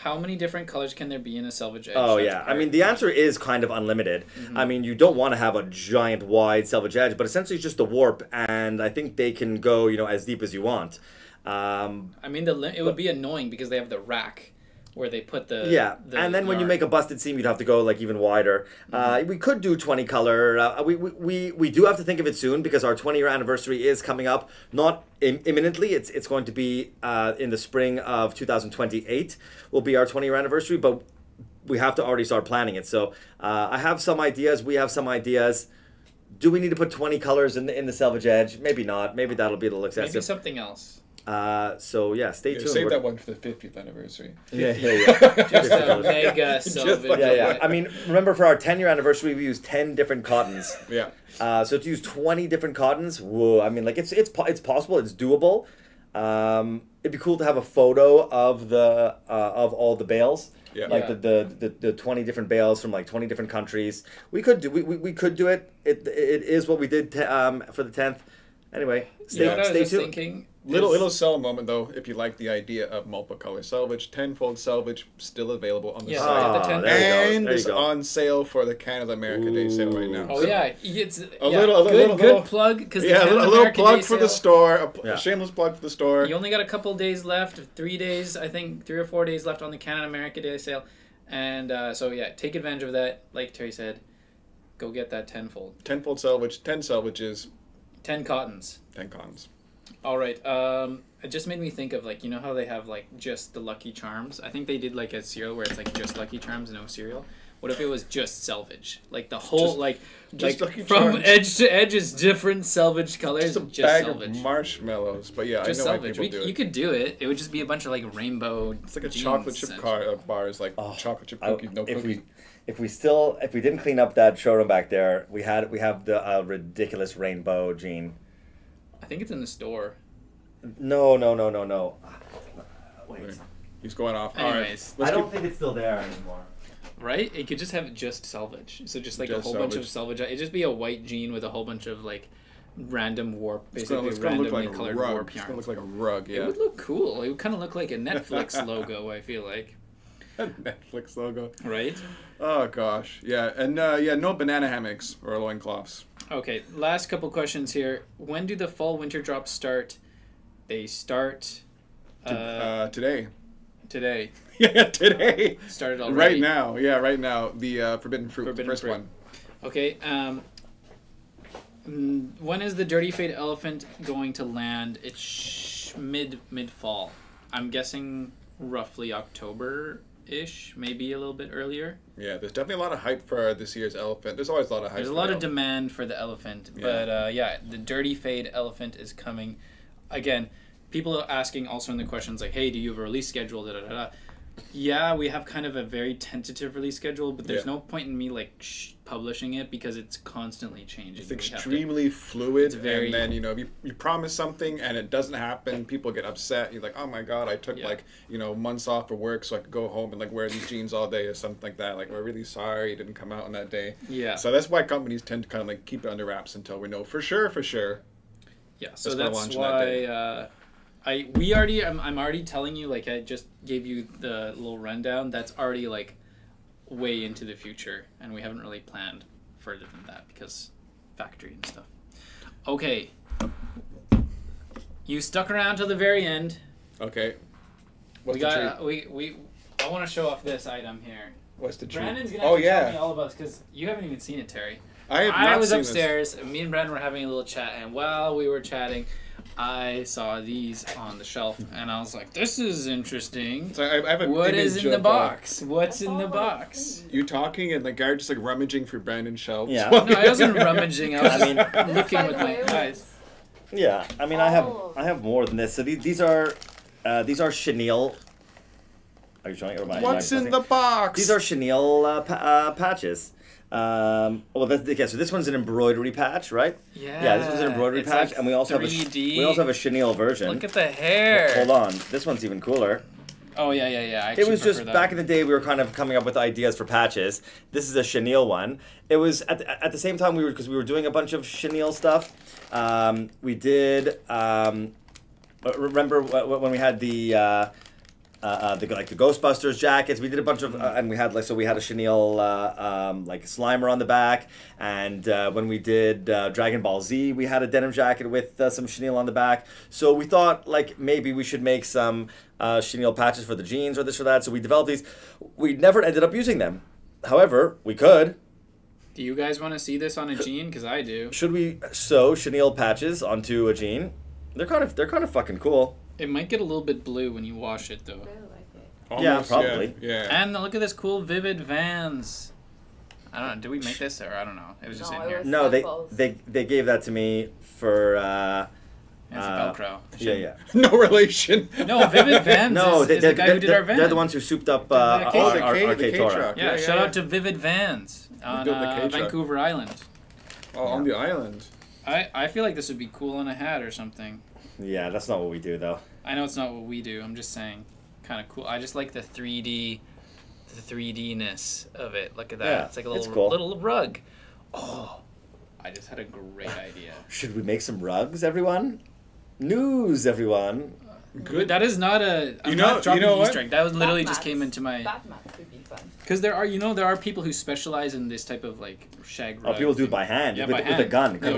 How many different colors can there be in a Selvedge Edge? Oh That's yeah, I part- mean the answer is kind of unlimited. I mean you don't want to have a giant wide Selvedge edge, but essentially it's just a warp, and I think they can go as deep as you want. I mean it would be annoying because they have the rack where they put the and then when you yarn. make a busted seam, you'd have to go like even wider. We could do 20 color. We do have to think of it soon because our 20-year anniversary is coming up. Not imminently. It's going to be in the spring of 2028. Will be our 20-year anniversary, but we have to already start planning it. So I have some ideas. We have some ideas. Do we need to put 20 colors in the Selvedge Edge? Maybe not. Maybe that'll be a little excessive. Maybe something else. So yeah, stay tuned. Save that one for the 50th anniversary. Yeah. Just a mega Selvedge. Yeah. I mean, remember for our 10-year anniversary, we used 10 different cottons. Yeah. So to use 20 different cottons, whoa! I mean, like it's possible, it's doable. It'd be cool to have a photo of the of all the bales. Yeah. Like the 20 different bales from like 20 different countries. We could do it. It is what we did for the 10th. Anyway, You know what I was stay just tuned. thinking? Little sell moment though, if you like the idea of multiple color selvage, 10-fold selvage still available on the Yeah, site. get the 10 there you go. And There you it's go. on sale for the Canada America Day sale right now. Oh yeah, it's little- good plug because Yeah, a little plug for the store, a shameless plug for the store. You only got a couple days left, 3 days, I think, 3 or 4 days left on the Canada America Day sale, and so yeah, take advantage of that. Like Terry said, go get that 10-fold. 10-fold selvage, 10 selvages, 10 cottons. 10 cottons. All right. It just made me think of, like, you know how they have like just the Lucky Charms? I think they did like a cereal where it's like just Lucky Charms, no cereal. What if it was just selvage? Like the whole just like Lucky from Charms. edge to edge is different selvage colors. Just a just bag selvage. of marshmallows, but yeah, Just I know why selvage. people do You it. could do it. It would just be a bunch of like rainbow. It's like a jeans, chocolate chip essentially. bars, like chocolate chip cookies, no If cookies. we didn't clean up that showroom back there, we have the ridiculous rainbow jean. I think it's in the store. No. Wait. He's going off. Anyways, All right, I don't think it's still there anymore. Right? It could just have just selvage. So just like a Just whole bunch of selvage. selvage. It'd just be a white jean with a whole bunch of like random warp, It's gonna basically look randomly like a colored rug. warp It's gonna yarns. look like a rug. It Yeah. would look cool. It would kind of look like a Netflix logo, I feel like. Netflix logo. Right? Oh gosh, yeah, and no banana hammocks or loincloths. Okay, last couple questions here. When do the fall winter drops start? They start Today. today. Yeah, today. Started already. Right now. Yeah, right now. The forbidden fruit, Forbidden the first fruit. one. Okay, when is the Dirty Fade Elephant going to land? It's mid fall. I'm guessing roughly October-ish, maybe a little bit earlier. Yeah, there's definitely a lot of hype for this year's elephant. There's always a lot of hype. There's a for lot the of demand for the elephant, Yeah. but yeah, the Dirty Fade Elephant is coming. Again, people are asking also in the questions like, hey, do you have a release schedule? Da, da, da, da. Yeah, we have kind of a very tentative release schedule, but there's Yeah. no point in me like publishing it because it's constantly changing. It's We have to- extremely fluid, It's very- and then if you promise something and it doesn't happen, people get upset. You're like, oh my god, I took Yeah. months off of work so I could go home and like wear these jeans all day or something like that. Like, we're really sorry it didn't come out on that day. Yeah. So that's why companies tend to kind of like keep it under wraps until we know for sure. Yeah, so gonna that's launch on that day. why I'm already telling you, like I just gave you the little rundown. That's already like way into the future, and we haven't really planned further than that because factory and stuff. Okay, you stuck around till the very end. Okay. What's we the got treat? I want to show off this item here. What's the treat? Brandon's gonna have to tell me yeah. all about this because you haven't even seen it, Terry. I have not I was seen upstairs, and me and Brandon were having a little chat, and while we were chatting, I saw these on the shelf, and I was like, "This is interesting. This. So I have a What is image in the of, box? What's That's in the all box?" you talking and like Garrett just like rummaging through Brandon's shelves. Yeah. No, I wasn't rummaging. I was I mean- looking By with the my way, was- eyes. Yeah, I mean, Oh. I have more than this. So these are chenille. Are you showing it? Or am I What's in buzzing? the box? These are chenille patches. So this one's an embroidery patch, right? Yeah. This one's an embroidery it's patch, like and we also 3D. have a chenille version. Look at the hair. Hold on, this one's even cooler. Oh yeah. I It actually was just prefer that. back in the day we were kind of coming up with ideas for patches. This is a chenille one. It was at the same time we were doing a bunch of chenille stuff. We did remember when we had the Ghostbusters jackets. We did a bunch of and we had a chenille like Slimer on the back. And when we did Dragon Ball Z, we had a denim jacket with some chenille on the back. So we thought like maybe we should make some chenille patches for the jeans or this or that. So we developed these. We never ended up using them. However, we could. Do you guys want to see this on a jean? Because I do. Should we sew chenille patches onto a jean? They're kind of fucking cool. It might get a little bit blue when you wash it though. Really like it. Yeah, probably. Yeah. And look at this cool vivid Vans. I don't know. Did we make this or I don't know. It was just No, in it here. was- No, Samples. they gave that to me for It's a Velcro. yeah. No relation. No, Vivid Vans No, is the guy who did our van. they're the ones who souped up The our K K-Tora. truck. Yeah, shout out to Vivid Vans on built the K-truck. Vancouver Island. Oh, on the island. I feel like this would be cool on a hat or something. Yeah, that's not what we do though. I know it's not what we do. I'm just saying, kind of cool. I just like the 3D-ness of it. Look at that. Yeah, it's like a it's little cool. little rug. Oh, I just had a great idea. Should we make some rugs, everyone? News, everyone. Good. That is not a. I'm You not know- dropping you know an what? Easter egg. That was literally just Bat came mats. into my. Bat mats could be fun. Because there are people who specialize in this type of like shag. Oh, people do it by hand. Yeah, with, by with a hand. gun. Yeah,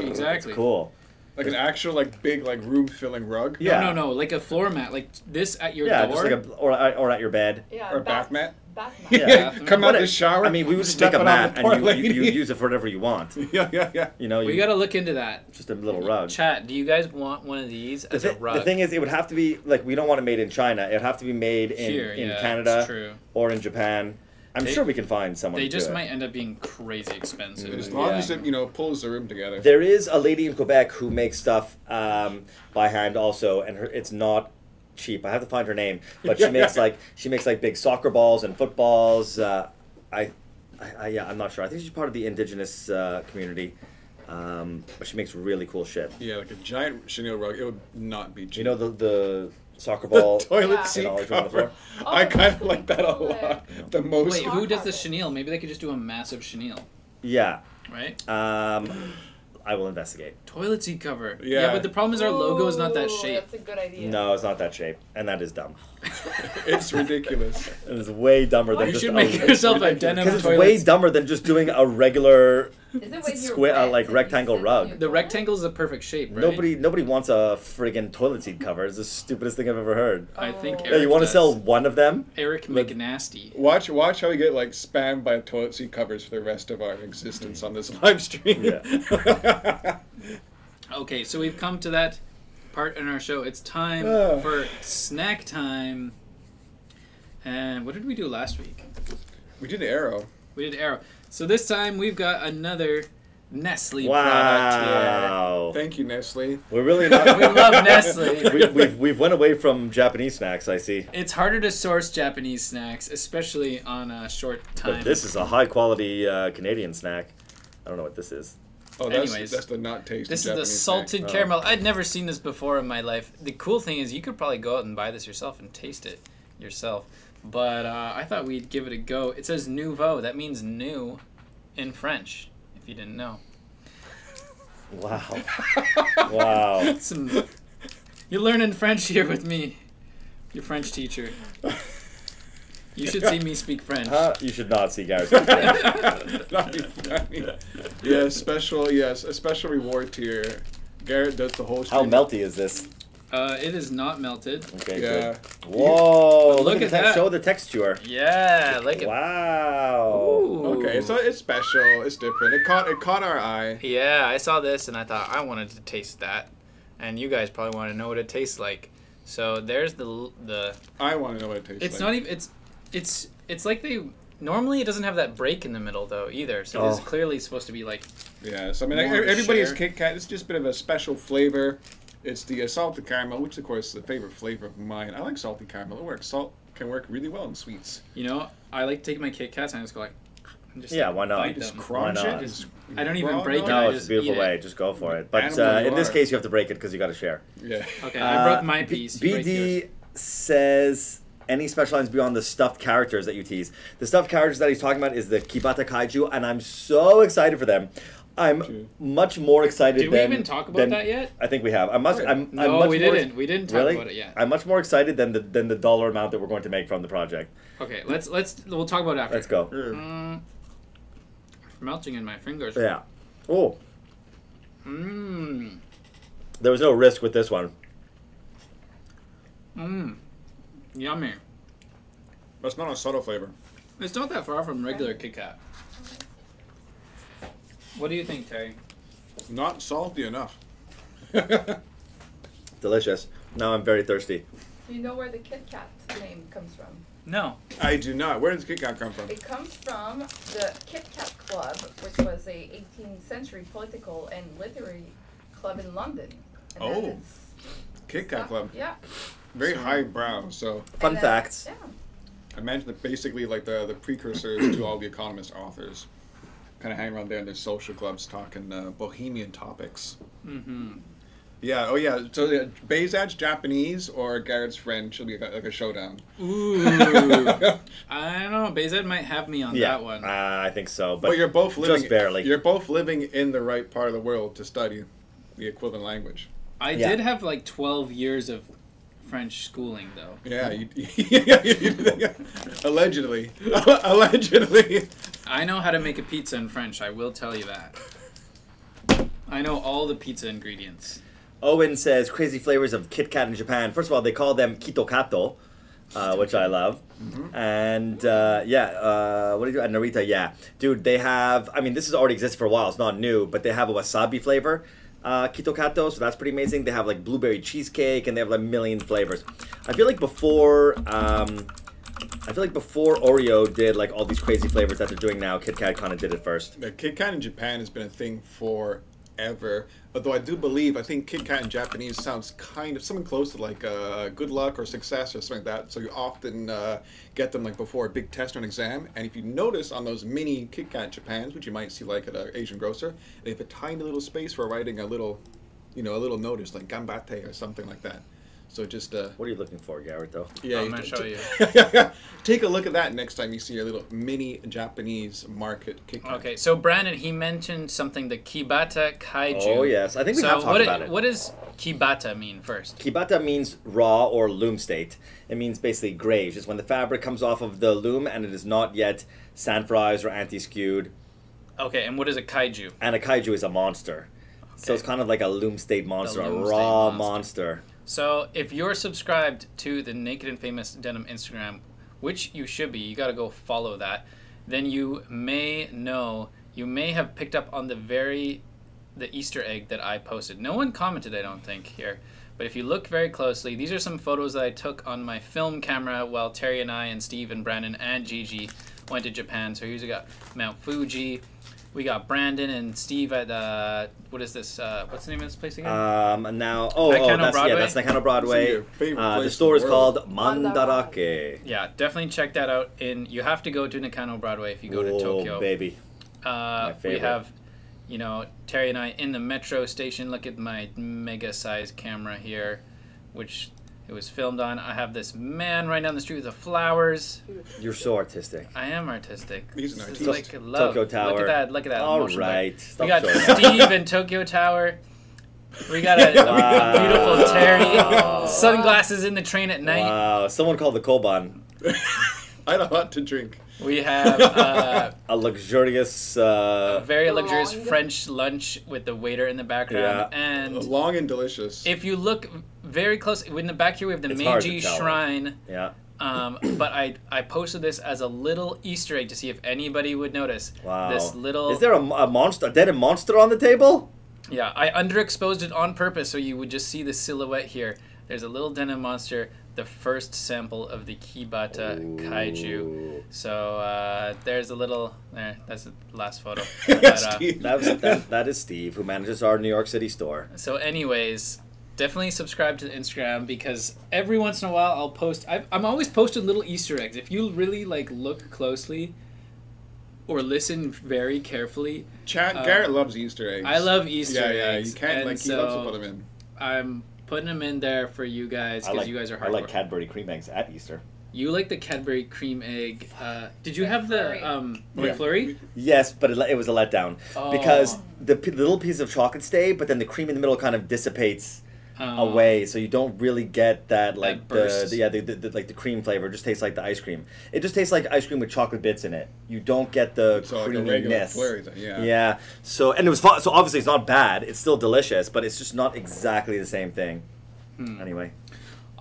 exactly. It's cool. Like an actual like big like room filling rug. Yeah. No, like a floor mat, like this at your Yeah, door. just like or at your bed. Yeah, Or bath mat. Bath mat. Yeah. Come out What the it- shower. I mean, we would just step make a it on mat the poor and you lady. use it for whatever you want. Yeah. You know, we gotta look into that. just a little rug. Chat, do you guys want one of these as a rug? The thing is, it would have to be like we don't want it made in China. It would have to be made Here, in yeah, Canada it's true. or in Japan. I'm sure we can find someone. They to do just it. might end up being crazy expensive. As long as it pulls the room together. There is a lady in Quebec who makes stuff by hand also, and it's not cheap. I have to find her name, but she makes like big soccer balls and footballs. I'm not sure. I think she's part of the indigenous community, but she makes really cool shit. Yeah, like a giant chenille rug. It would not be cheap. You know the soccer ball. Toilet Yeah. seat all over the cover. floor. I Oh, kind of like that a yeah. lot. The most. Wait, who does the chenille? Maybe they could just do a massive chenille, Yeah. right? I will investigate. Toilet seat cover. Yeah. But the problem is our logo is not that Ooh, shape. That's a good idea. No, it's not that shape, and that is dumb. It's ridiculous. It is way dumber than You just should make yourself a denim because it's toilet way seat. dumber than just doing a regular Is it when you're square wet like and you rectangle sit in rug. your The toilet? rectangle is the perfect shape, right? Nobody wants a friggin' toilet seat cover. It's the stupidest thing I've ever heard. I think Oh. Yeah, Eric you want to does. sell one of them? Eric McNasty. Watch how we get like spammed by toilet seat covers for the rest of our existence on this live stream. Yeah. Okay, so we've come to that part in our show. It's time for snack time. And what did we do last week? We did Arrow. We did Arrow. So this time we've got another Nestle product here. Wow. Thank you, Nestle. We're really not. We love Nestle. We've went away from Japanese snacks. I see. It's harder to source Japanese snacks, especially on a short time. But this is a high quality Canadian snack. I don't know what this is. Oh, Anyways, that's the not tasty. This is the Japanese salted snack. caramel. I'd never seen this before in my life. The cool thing is you could probably go out and buy this yourself and taste it yourself. But I thought we'd give it a go. It says nouveau. That means new in French, if you didn't know. Wow. Wow. You're learning French here with me, your French teacher. You should see me speak French. You should not see Garrett. That'd be funny. Yeah, a special reward tier. Garrett does the whole How stream. melty is this? It is not melted. Okay, Yeah. good. Whoa! Look at the that. Show the texture. Yeah, like it. Wow. Ooh. Okay, so it's special. It's different. It caught our eye. Yeah, I saw this and I thought I wanted to taste that, and you guys probably want to know what it tastes like. So there's the. I want to know what it tastes It's like. not even. It's like they. Normally it doesn't have that break in the middle though either. So it's clearly supposed to be like. Yeah, so I mean, More of a everybody's share. Kit Kat. It's just a bit of a special flavor. It's the salted caramel, which of course is the favorite flavor of mine. I like salted caramel. It works. Salt can work really well in sweets. You know, I like taking my Kit Kats and I just go like. and just Yeah, why not? bite Just them. crunch Why it. not? Just I don't even raw break dog it. No, I it's a just beautiful eat way. it. Just go for it. But Animal you in this are. case, you have to break it because you got to share. Yeah. Okay, I broke my piece. You break yours. BD says any special lines beyond the stuffed characters that you tease. The stuffed characters that he's talking about is the Kibata Kaiju, and I'm so excited for them. I'm much more excited Did we than... even talk about than- that yet? I think we have. I'm No, much we more- didn't. We didn't talk Really? about it yet. I'm much more excited than the dollar amount that we're going to make from the project. Okay, we'll talk about it after. Let's go. Melting in my fingers. Yeah. Oh, Mmm. there was no risk with this one. Mmm. Yummy. That's not a subtle flavor. It's not that far from regular Kit Kat. What do you think, Terry? Not salty enough. Delicious. Now I'm very thirsty. Do you know where the Kit Kat name comes from? No. I do not. Where does Kit Kat come from? It comes from the Kit Kat Club, which was a 18th century political and literary club in London. And then Oh. it's Kit Kat stuff- Club. Yeah. Very highbrow. So Fun And then- facts. Yeah. I imagine that basically like the precursors to all the Economist authors kind of hang around there in their social clubs talking bohemian topics. Mm-hmm. Yeah. Oh yeah. So yeah, Bezad's Japanese or Garrett's French should be like a showdown. Ooh. I don't know. Bezad might have me on that one. I think so. But you're both living just barely. You're both living in the right part of the world to study the equivalent language. I did have like 12 years of French schooling, though. Yeah. Allegedly. Allegedly. I know how to make a pizza in French. I will tell you that. I know all the pizza ingredients. Owen says crazy flavors of Kit Kat in Japan. First of all, they call them Kitokato, which I love. Mm-hmm. And what do you do? Narita, yeah. Dude, they have, I mean, this has already existed for a while. It's not new, but they have a wasabi flavor, Kitokato, so that's pretty amazing. They have like blueberry cheesecake, and they have like a million flavors. I feel like before Oreo did like all these crazy flavors that they're doing now, Kit Kat kind of did it first. The Kit Kat in Japan has been a thing forever. Although I think Kit Kat in Japanese sounds kind of something close to like good luck or success or something like that. So you often get them like before a big test or an exam. And if you notice on those mini Kit Kat Japans, which you might see like at an Asian grocer, they have a tiny little space for writing a little notice like gambate or something like that. So just what are you looking for, Garrett? Though I'm gonna show you. Take a look at that next time you see a little mini Japanese market Kit Kat. Okay, so Brandon, he mentioned something, the Kibata Kaiju. Oh yes, I think we have talked about it. What does Kibata mean first? Kibata means raw or loom state. It means basically grayish. It's when the fabric comes off of the loom and it is not yet sand fries or anti-skewed. Okay, and what is a kaiju? And a kaiju is a monster. Okay. So it's kind of like a loom state monster, a loom raw state monster. So if you're subscribed to the Naked and Famous Denim Instagram, which you should be, you got to go follow that, then you may have picked up on the Easter egg that I posted. No one commented, I don't think, here. But if you look very closely, these are some photos that I took on my film camera while Terry and I and Steve and Brandon and Gigi went to Japan. So here's we got Mount Fuji. We got Brandon and Steve at what is this? What's the name of this place again? That's Nakano Broadway. The store is called Mandarake. Yeah, definitely check that out. You have to go to Nakano Broadway if you go to Tokyo. Baby. My favorite. We have, Terry and I in the metro station. Look at my mega-sized camera here, which it was filmed on. I have this man right down the street with the flowers. You're so artistic. I am artistic. He's an artist. Like love. Tokyo Tower. Look at that. All right. We got Steve in Tokyo Tower. We got a beautiful Terry. Sunglasses in the train at night. Wow. Someone called the Koban. I had a lot to drink. We have a luxurious, very luxurious French lunch with the waiter in the background, and long and delicious. If you look very close, in the back here we have the Meiji Shrine. Yeah. But I posted this as a little Easter egg to see if anybody would notice. Wow. This little. Is there a denim monster on the table? Yeah, I underexposed it on purpose so you would just see the silhouette here. There's a little denim monster. The first sample of the Kibata Kaiju. So there's a little there. That's the last photo. That is Steve, who manages our New York City store. So, anyways, definitely subscribe to the Instagram because every once in a while I'll post. I'm always posting little Easter eggs. If you really look closely or listen very carefully. Garrett loves Easter eggs. I love Easter eggs. You can't he loves to put them in. I'm putting them in there for you guys because you guys are hardcore. I like Cadbury cream eggs at Easter. You like the Cadbury cream egg. Did you have the McFlurry? Yes, but it was a letdown because the little piece of chocolate stay, but then the cream in the middle kind of dissipates away, so you don't really get that the cream flavor. It just tastes like the ice cream. It just tastes like ice cream with chocolate bits in it. You don't get the creaminess. Yeah. So and it was fun. So obviously it's not bad. It's still delicious, but it's just not exactly the same thing. Anyway.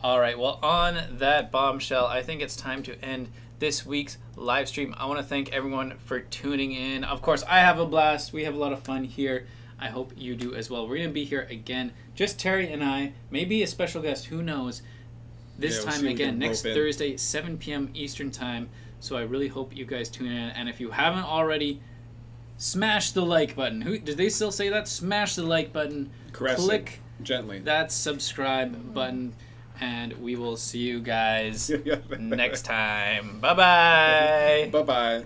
All right. Well, on that bombshell, I think it's time to end this week's live stream. I want to thank everyone for tuning in. Of course, I have a blast. We have a lot of fun here. I hope you do as well. We're going to be here again, just Terry and I, maybe a special guest, who knows, this time again, next Thursday, 7 p.m. Eastern Time. So I really hope you guys tune in. And if you haven't already, smash the like button. Do they still say that? Smash the like button. Click gently that subscribe button. And we will see you guys next time. Bye-bye. Bye-bye.